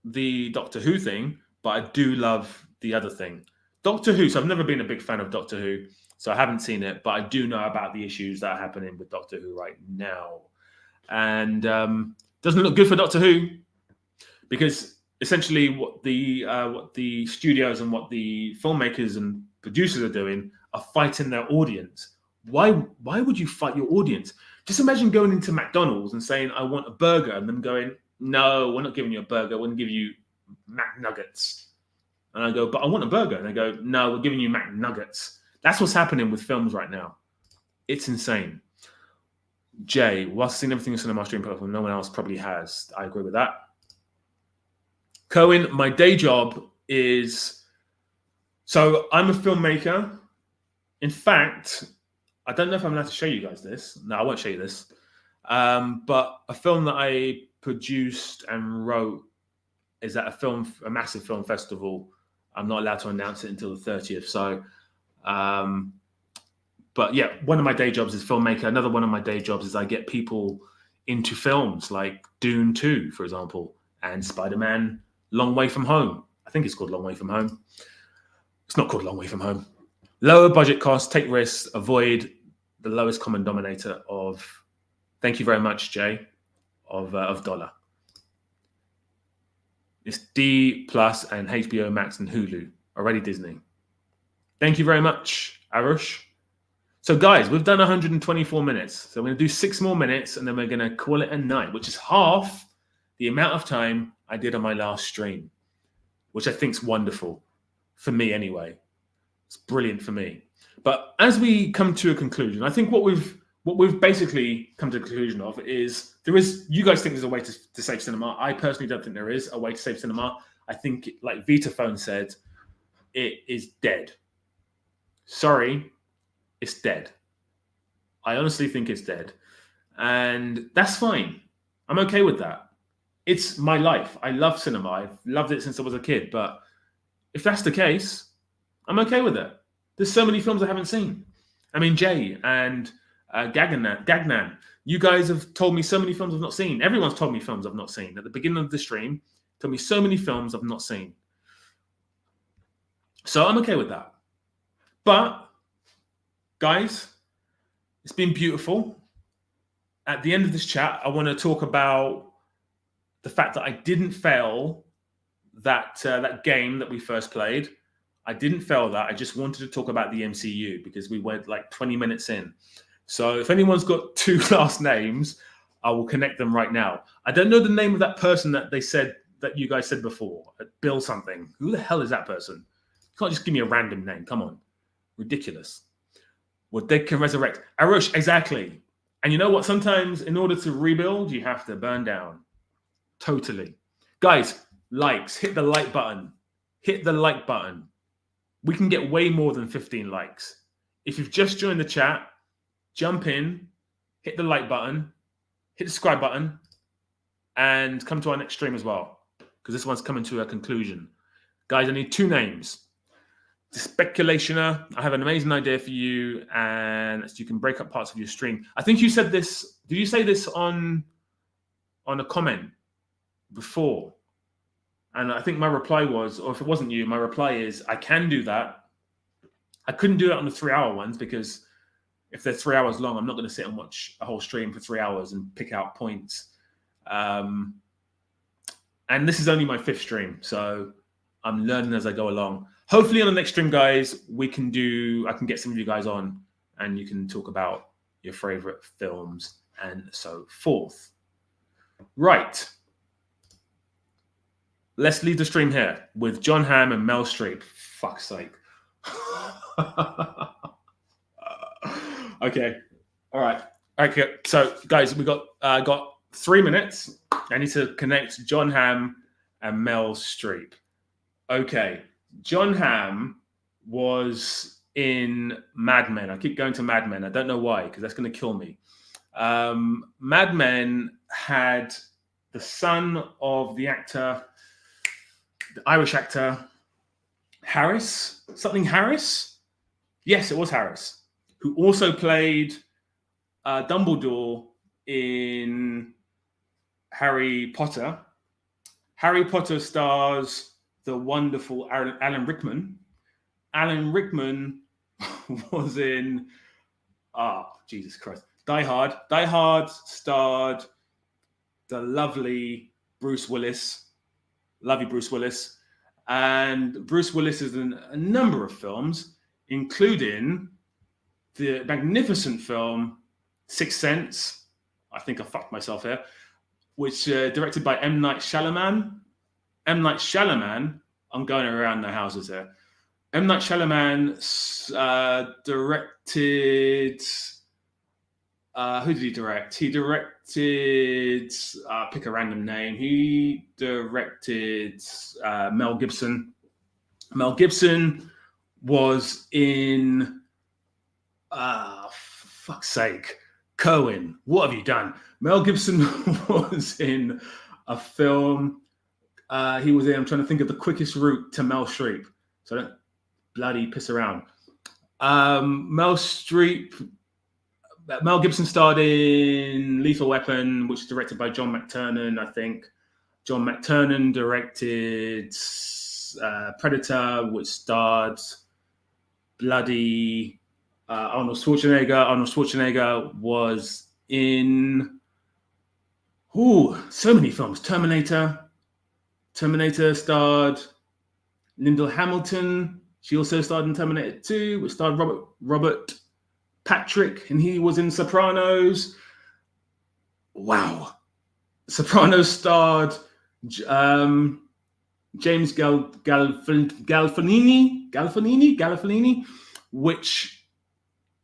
the Doctor Who thing, but I do love the other thing. Doctor Who, so I've never been a big fan of Doctor Who, so I haven't seen it, but I do know about the issues that are happening with Doctor Who right now. And doesn't look good for Doctor Who, because essentially what the studios and what the filmmakers and producers are doing are fighting their audience. Why would you fight your audience? Just imagine going into McDonald's and saying, I want a burger, and them going, no, we're not giving you a burger, we're going to give you McNuggets. And I go, but I want a burger. And they go, no, we're giving you McNuggets. That's what's happening with films right now. It's insane. Jay, whilst seeing everything in cinema stream platform, no one else probably has. I agree with that. Cohen, my day job is, so I'm a filmmaker. In fact, I don't know if I'm allowed to show you guys this. No, I won't show you this. But a film that I produced and wrote is at a massive film festival. I'm not allowed to announce it until the 30th. So, but yeah, one of my day jobs is filmmaker. Another one of my day jobs is I get people into films like Dune 2, for example, and Spider-Man Long Way From Home. I think it's called Long Way From Home. It's not called Long Way From Home. Lower budget costs, take risks, avoid the lowest common denominator of, thank you very much, Jay, of dollar. It's D Plus and HBO Max and Hulu, already Disney. Thank you very much, Arush. So guys, we've done 124 minutes. So we're going to do 6 more minutes, and then we're going to call it a night, which is half the amount of time I did on my last stream, which I think is wonderful for me anyway. It's brilliant for me. But as we come to a conclusion, I think what we've basically come to the conclusion of is you guys think there's a way to save cinema. I personally don't think there is a way to save cinema. I think, like Vitaphone said, it is dead. sorry, it's dead. I honestly think it's dead. And that's fine. I'm okay with that. It's my life. I love cinema. I've loved it since I was a kid. But if that's the case, I'm okay with it. There's so many films I haven't seen. I mean, Jay and Gagnan, you guys have told me so many films I've not seen. Everyone's told me films I've not seen. At the beginning of the stream, told me so many films I've not seen. So I'm okay with that. But, guys, it's been beautiful. At the end of this chat, I want to talk about the fact that I didn't fail that game that we first played. I didn't fail that. I just wanted to talk about the MCU because we went like 20 minutes in. So if anyone's got 2 last names, I will connect them right now. I don't know the name of that person that they said that you guys said before. Bill something. Who the hell is that person? You can't just give me a random name. Come on. Ridiculous. Well, they can resurrect. Arush, exactly. And you know what? Sometimes in order to rebuild, you have to burn down. Totally. Guys, likes. Hit the like button. Hit the like button. We can get way more than 15 likes. If you've just joined the chat, jump in, hit the like button, hit the subscribe button, and come to our next stream as well, because this one's coming to a conclusion. Guys, I need 2 names. The Speculationer, I have an amazing idea for you, and you can break up parts of your stream. I think you said this. Did you say this on a comment before? And I think my reply was, or if it wasn't you, my reply is, I can do that. I couldn't do it on the 3-hour ones because if they're 3 hours long, I'm not going to sit and watch a whole stream for 3 hours and pick out points. And this is only my 5th stream, so I'm learning as I go along. Hopefully on the next stream, guys, I can get some of you guys on and you can talk about your favorite films and so forth. Right. Let's leave the stream here with John Hamm and Mel Streep. Fuck's sake. Okay. All right. Okay. So, guys, we got 3 minutes. I need to connect John Hamm and Mel Streep. Okay. John Hamm was in Mad Men. I keep going to Mad Men. I don't know why, because that's going to kill me. Mad Men had the son of the actor, the Irish actor, Harris? Something Harris? Yes, it was Harris, who also played Dumbledore in Harry Potter. Harry Potter stars the wonderful Alan Rickman. Alan Rickman was in, Jesus Christ, Die Hard. Die Hard starred the lovely Bruce Willis. Love you, Bruce Willis. And Bruce Willis is in a number of films, including the magnificent film Sixth Sense. I think I fucked myself here. Which directed by M. Night Shyamalan. M. Night Shyamalan, I'm going around the houses here. M. Night Shyamalan directed... who did he direct? He directed... pick a random name. He directed Mel Gibson. Mel Gibson was in... fuck's sake. Cohen, what have you done? Mel Gibson was in a film... he was in, I'm trying to think of the quickest route to Mel Streep. So don't bloody piss around. Mel Gibson starred in Lethal Weapon, which is directed by John McTiernan, I think. John McTiernan directed Predator, which starred bloody Arnold Schwarzenegger. Arnold Schwarzenegger was in so many films. Terminator starred Lyndall Hamilton. She also starred in Terminator 2, which starred Robert Patrick, and he was in Sopranos. Wow. Sopranos starred James Gandolfini, which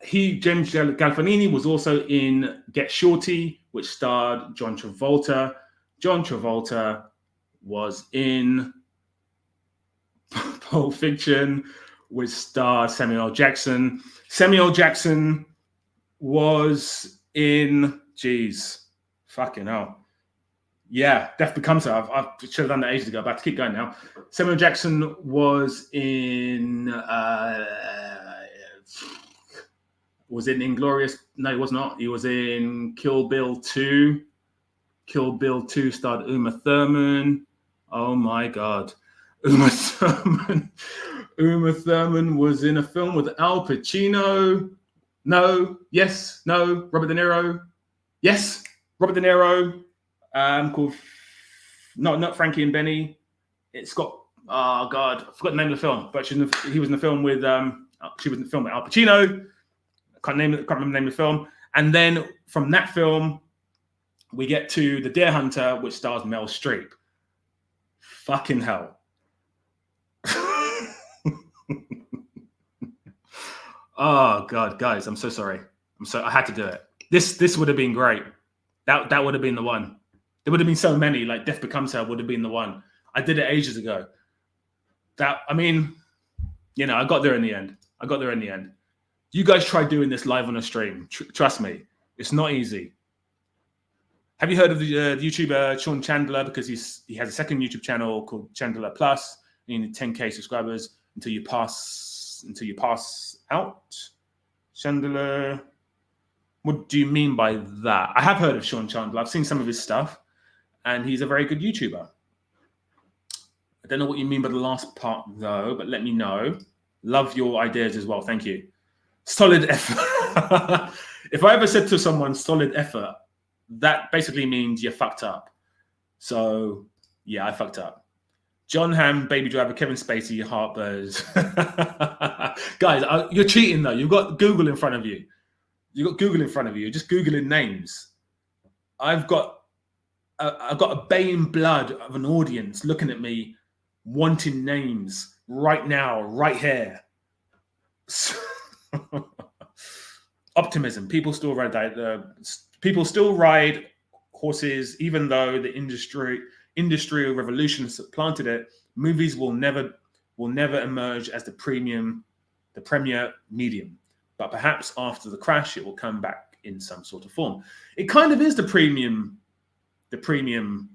James Gandolfini was also in Get Shorty, which starred John Travolta. John Travolta was in Pulp Fiction, which stars Samuel L. Jackson. Samuel L. Jackson was in, fucking hell. Yeah, Death Becomes Her. I should have done that ages ago, but I have to keep going now. Samuel L. Jackson was in Inglourious. No, he was not. He was in Kill Bill 2. Kill Bill 2 starred Uma Thurman. Oh my God. Uma Thurman. Uma Thurman was in a film with Al Pacino. No. Yes. No. Robert De Niro. Yes. Robert De Niro. Called not Frankie and Benny. It's got, oh God, I forgot the name of the film, but he was in the film with she was in the film with Al Pacino. Can't remember the name of the film. And then from that film, we get to The Deer Hunter, which stars Mel Streep. Fucking hell. Oh God, guys, I'm so sorry. I had to do it. This would have been great. That would have been the one. There would have been so many, like Death Becomes Her would have been the one. I did it ages ago. I got there in the end. You guys try doing this live on a stream. Trust me, it's not easy. Have you heard of the YouTuber Sean Chandler? Because he has a second YouTube channel called Chandler Plus. You need 10K subscribers until you pass out. Chandler. What do you mean by that? I have heard of Sean Chandler. I've seen some of his stuff, and he's a very good YouTuber. I don't know what you mean by the last part, though, but let me know. Love your ideas as well. Thank you. Solid effort. If I ever said to someone solid effort, that basically means you fucked up. So, yeah, I fucked up. John Hamm, Baby Driver, Kevin Spacey, Heartbirds. Guys, you're cheating, though. You've got Google in front of you. You're just Googling names. I've got a baying blood of an audience looking at me, wanting names right now, right here. Optimism. People still ride horses, even though the industrial revolution has supplanted it. Movies will never emerge as the premier medium. But perhaps after the crash, it will come back in some sort of form. It kind of is the premium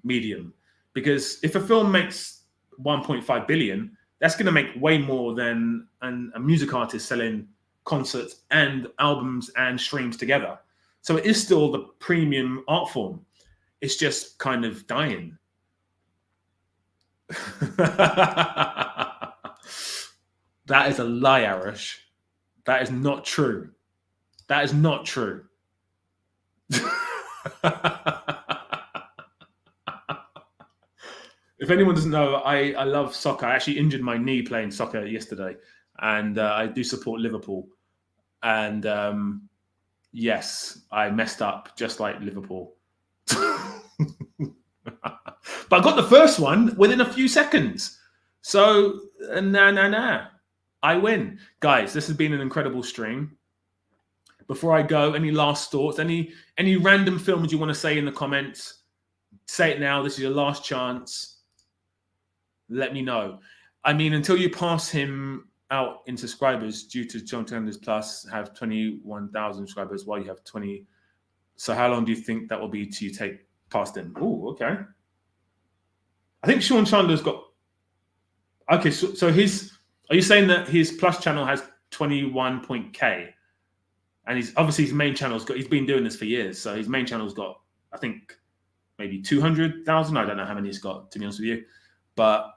medium, because if a film makes 1.5 billion, that's going to make way more than a music artist selling concerts and albums and streams together. So it is still the premium art form. It's just kind of dying. That is a lie, Arash. That is not true. That is not true. If anyone doesn't know, I love soccer. I actually injured my knee playing soccer yesterday, and I do support Liverpool. And yes, I messed up just like Liverpool. But I got the first one within a few seconds. So, nah. I win. Guys, this has been an incredible stream. Before I go, any last thoughts? Any random films you want to say in the comments? Say it now. This is your last chance. Let me know. I mean, until you pass him out in subscribers, due to John Tenders Plus have 21,000 subscribers while you have 20. So how long do you think that will be till you take past him? Oh, okay. I think Sean Chandler's got... Okay, so his... Are you saying that his Plus channel has 21.k? And he's obviously his main channel's got... He's been doing this for years, so his main channel's got, I think, maybe 200,000. I don't know how many he's got, to be honest with you. But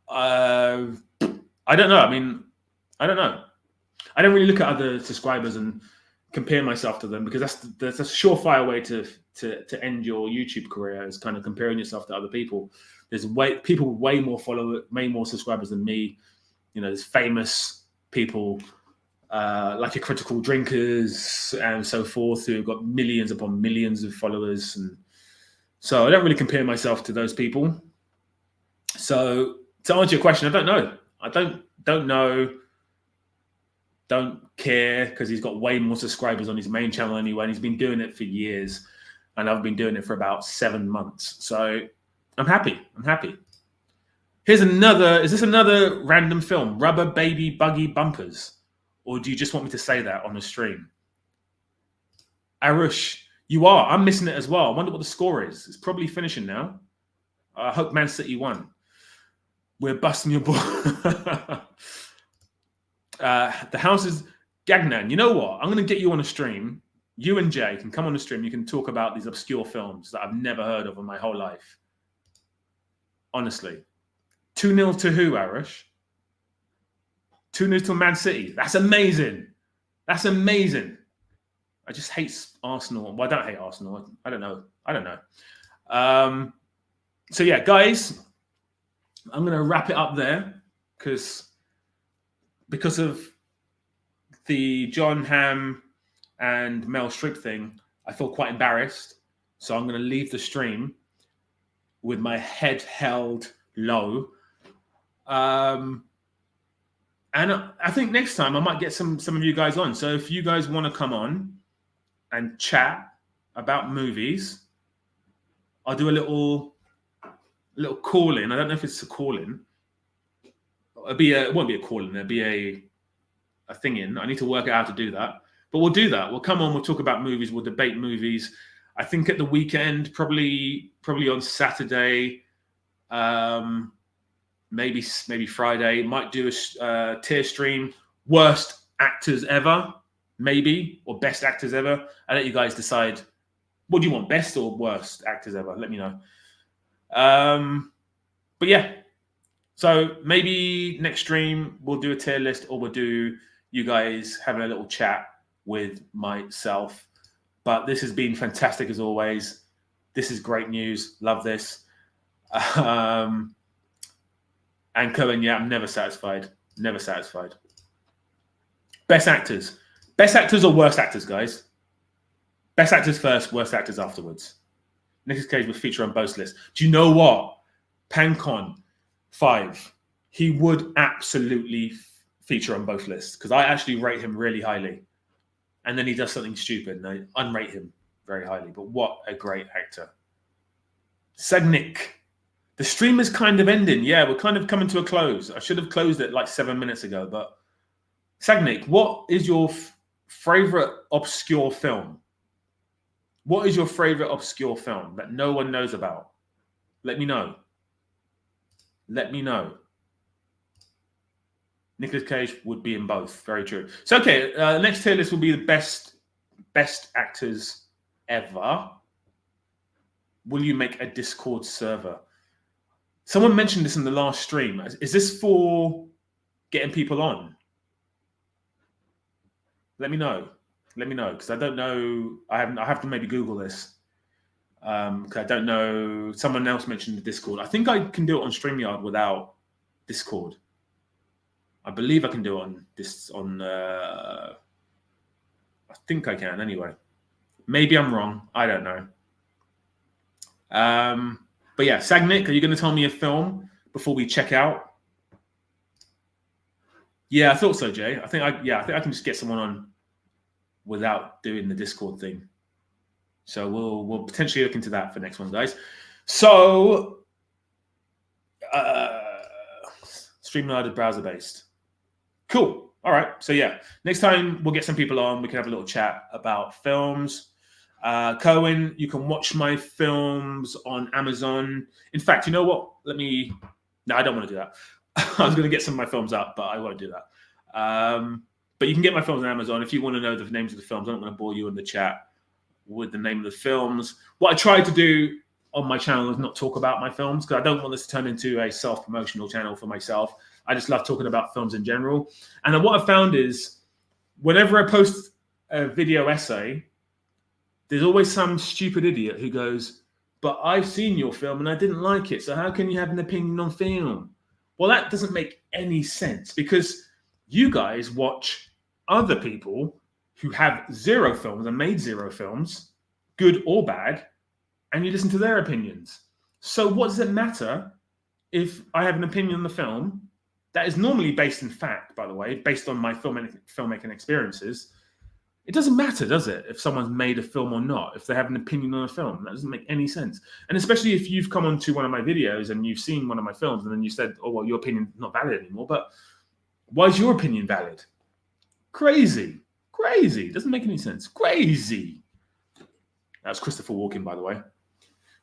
I don't know. I mean, I don't know. I don't really look at other subscribers and compare myself to them, because that's a surefire way to end your YouTube career, is kind of comparing yourself to other people. There's people with way more subscribers than me. You know, there's famous people like your Critical Drinkers and so forth, who have got millions upon millions of followers. And so I don't really compare myself to those people. So to answer your question, I don't know. I don't know. Don't care, because he's got way more subscribers on his main channel anyway, and he's been doing it for years, and I've been doing it for about 7 months. So I'm happy. Here's another. Is this another random film? Rubber Baby Buggy Bumpers, or do you just want me to say that on the stream? Arush, you are. I'm missing it as well. I wonder what the score is. It's probably finishing now. I hope Man City won. We're busting your ball. The house is Gagnan. You know what? I'm going to get you on a stream. You and Jay can come on the stream. You can talk about these obscure films that I've never heard of in my whole life. Honestly. 2-0 to who, Arush? 2-0 to Man City. That's amazing. That's amazing. I just hate Arsenal. Well, I don't hate Arsenal. I don't know. So yeah, guys, I'm going to wrap it up there because of the John Hamm and Mel Streep thing, I feel quite embarrassed. So I'm going to leave the stream with my head held low. And I think next time I might get some of you guys on. So if you guys want to come on and chat about movies, I'll do a little call in. I don't know if it's a call in. It won't be a call in. There'll be a thing in. I need to work out how to do that. But we'll do that. We'll come on. We'll talk about movies. We'll debate movies. I think at the weekend, probably on Saturday, maybe Friday. Might do a tier stream. Worst actors ever, maybe, or best actors ever. I'll let you guys decide. What do you want, best or worst actors ever? Let me know. But yeah, so maybe next stream we'll do a tier list, or we'll do you guys having a little chat with myself. But this has been fantastic as always. This is great news. Love this. And Cohen, yeah, I'm never satisfied. Never satisfied. Best actors or worst actors, guys? Best actors first, worst actors afterwards. Nicolas Cage would feature on both lists. Do you know what? Pancon 5. He would absolutely feature on both lists because I actually rate him really highly. And then he does something stupid and I unrate him very highly. But what a great actor. Sagnik. The stream is kind of ending. Yeah, we're kind of coming to a close. I should have closed it like 7 minutes ago. But Sagnik, what is your favorite obscure film? What is your favorite obscure film that no one knows about? Let me know. Let me know. Nicolas Cage would be in both. Very true. So, okay, next tier list will be the best actors ever. Will you make a Discord server? Someone mentioned this in the last stream. Is this for getting people on? Let me know. Let me know, because I don't know. I have to maybe Google this. Because I don't know. Someone else mentioned the Discord. I think I can do it on StreamYard without Discord. I believe I can do it on this. I think I can anyway. Maybe I'm wrong. I don't know. But yeah, Sagnik, are you going to tell me a film before we check out? Yeah, I thought so, Jay. I think I can just get someone on without doing the Discord thing. So we'll potentially look into that for next one, guys. So StreamYard browser based. Cool. All right. So yeah, next time we'll get some people on. We can have a little chat about films. Cohen, you can watch my films on Amazon. In fact, you know what? No, I don't want to do that. I was going to get some of my films up, but I won't do that. But you can get my films on Amazon. If you want to know the names of the films, I'm not going to bore you in the chat with the name of the films. What I tried to do on my channel is not talk about my films, because I don't want this to turn into a self-promotional channel for myself. I just love talking about films in general. And what I found is whenever I post a video essay, there's always some stupid idiot who goes, but I've seen your film and I didn't like it, so how can you have an opinion on film? Well, that doesn't make any sense, because you guys watch other people who have zero films and made zero films, good or bad, and you listen to their opinions. So what does it matter if I have an opinion on the film that is normally based in fact, by the way, based on my filmmaking experiences? It doesn't matter, does it, if someone's made a film or not, if they have an opinion on a film? That doesn't make any sense. And especially if you've come onto one of my videos and you've seen one of my films and then you said, oh, well, your opinion's not valid anymore. But why is your opinion valid? Crazy. Crazy. Doesn't make any sense. Crazy. That's Christopher Walken, by the way.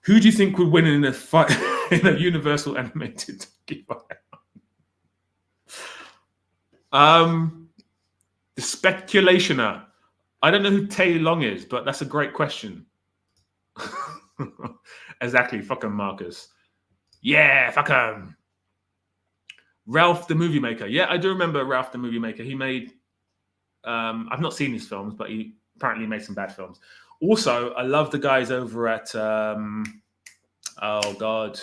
Who do you think would win in a fight in a Universal animated documentary? The Speculationer. I don't know who Tay Long is, but that's a great question. Exactly. Fuck him, Marcus. Yeah, fuck him. Ralph the Movie Maker. Yeah, I do remember Ralph the Movie Maker. He made, I've not seen his films, but he apparently made some bad films. Also, I love the guys over at, oh God,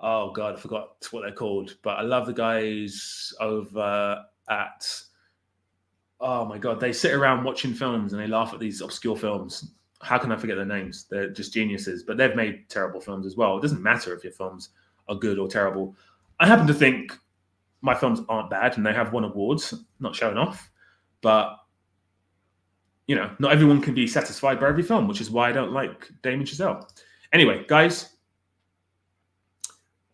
I forgot what they're called, but I love the guys over at, oh my God, they sit around watching films and they laugh at these obscure films. How can I forget their names? They're just geniuses, but they've made terrible films as well. It doesn't matter if your films are good or terrible. I happen to think my films aren't bad and they have won awards, not showing off, but you know, not everyone can be satisfied by every film, which is why I don't like Damien Chazelle. Anyway, guys,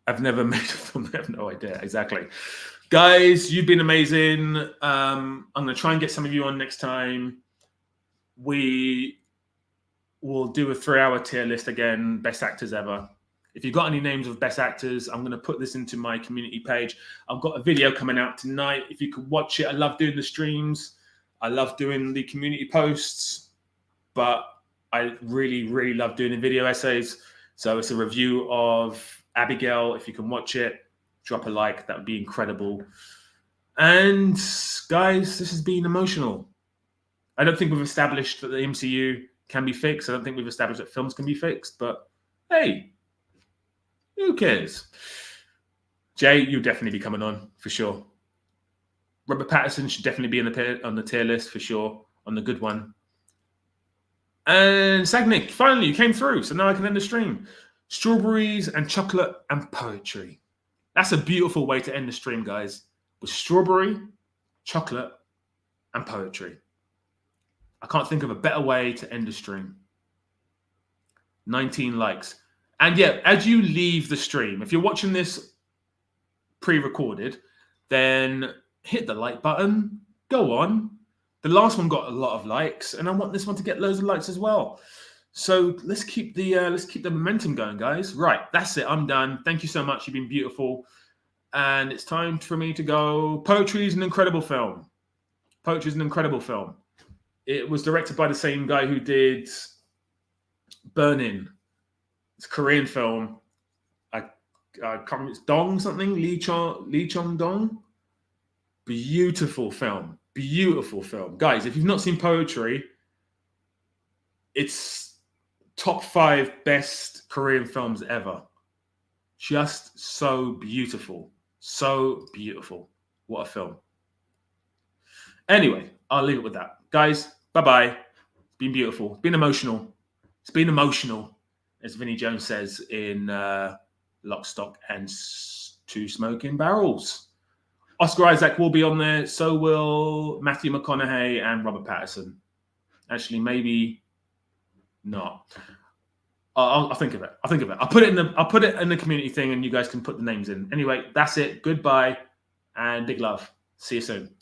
I've never made a film. I have no idea. Exactly. Guys, you've been amazing. I'm going to try and get some of you on next time. We will do a 3-hour tier list again, best actors ever. If you've got any names of best actors, I'm going to put this into my community page. I've got a video coming out tonight. If you could watch it, I love doing the streams. I love doing the community posts, but I really, really love doing the video essays. So it's a review of Abigail. If you can watch it, drop a like. That would be incredible. And guys, this has been emotional. I don't think we've established that the MCU can be fixed. I don't think we've established that films can be fixed, but hey, who cares? Jay, you'll definitely be coming on for sure. Robert Pattinson should definitely be on the tier list for sure, on the good one. And Sagnick, finally, you came through, so now I can end the stream. Strawberries and chocolate and poetry. That's a beautiful way to end the stream, guys. With strawberry, chocolate, and poetry. I can't think of a better way to end the stream. 19 likes. And yeah, as you leave the stream, if you're watching this pre-recorded, then hit the like button, go on. The last one got a lot of likes, and I want this one to get loads of likes as well. So let's keep the momentum going, guys. Right, that's it. I'm done. Thank you so much. You've been beautiful. And it's time for me to go. Poetry is an incredible film. Poetry is an incredible film. It was directed by the same guy who did Burn-In. It's a Korean film. I can't remember. It's Dong something. Lee Chong Dong. Beautiful film. Beautiful film. Guys, if you've not seen Poetry, it's top 5 best Korean films ever. Just so beautiful. So beautiful. What a film. Anyway, I'll leave it with that. Guys, bye-bye. It's been beautiful. It's been emotional. It's been emotional, as Vinnie Jones says in Lock, Stock, and 2 Smoking Barrels. Oscar Isaac will be on there. So will Matthew McConaughey and Robert Pattinson. Actually, maybe not. I'll think of it. I'll put it in the community thing, and you guys can put the names in. Anyway, that's it. Goodbye and big love. See you soon.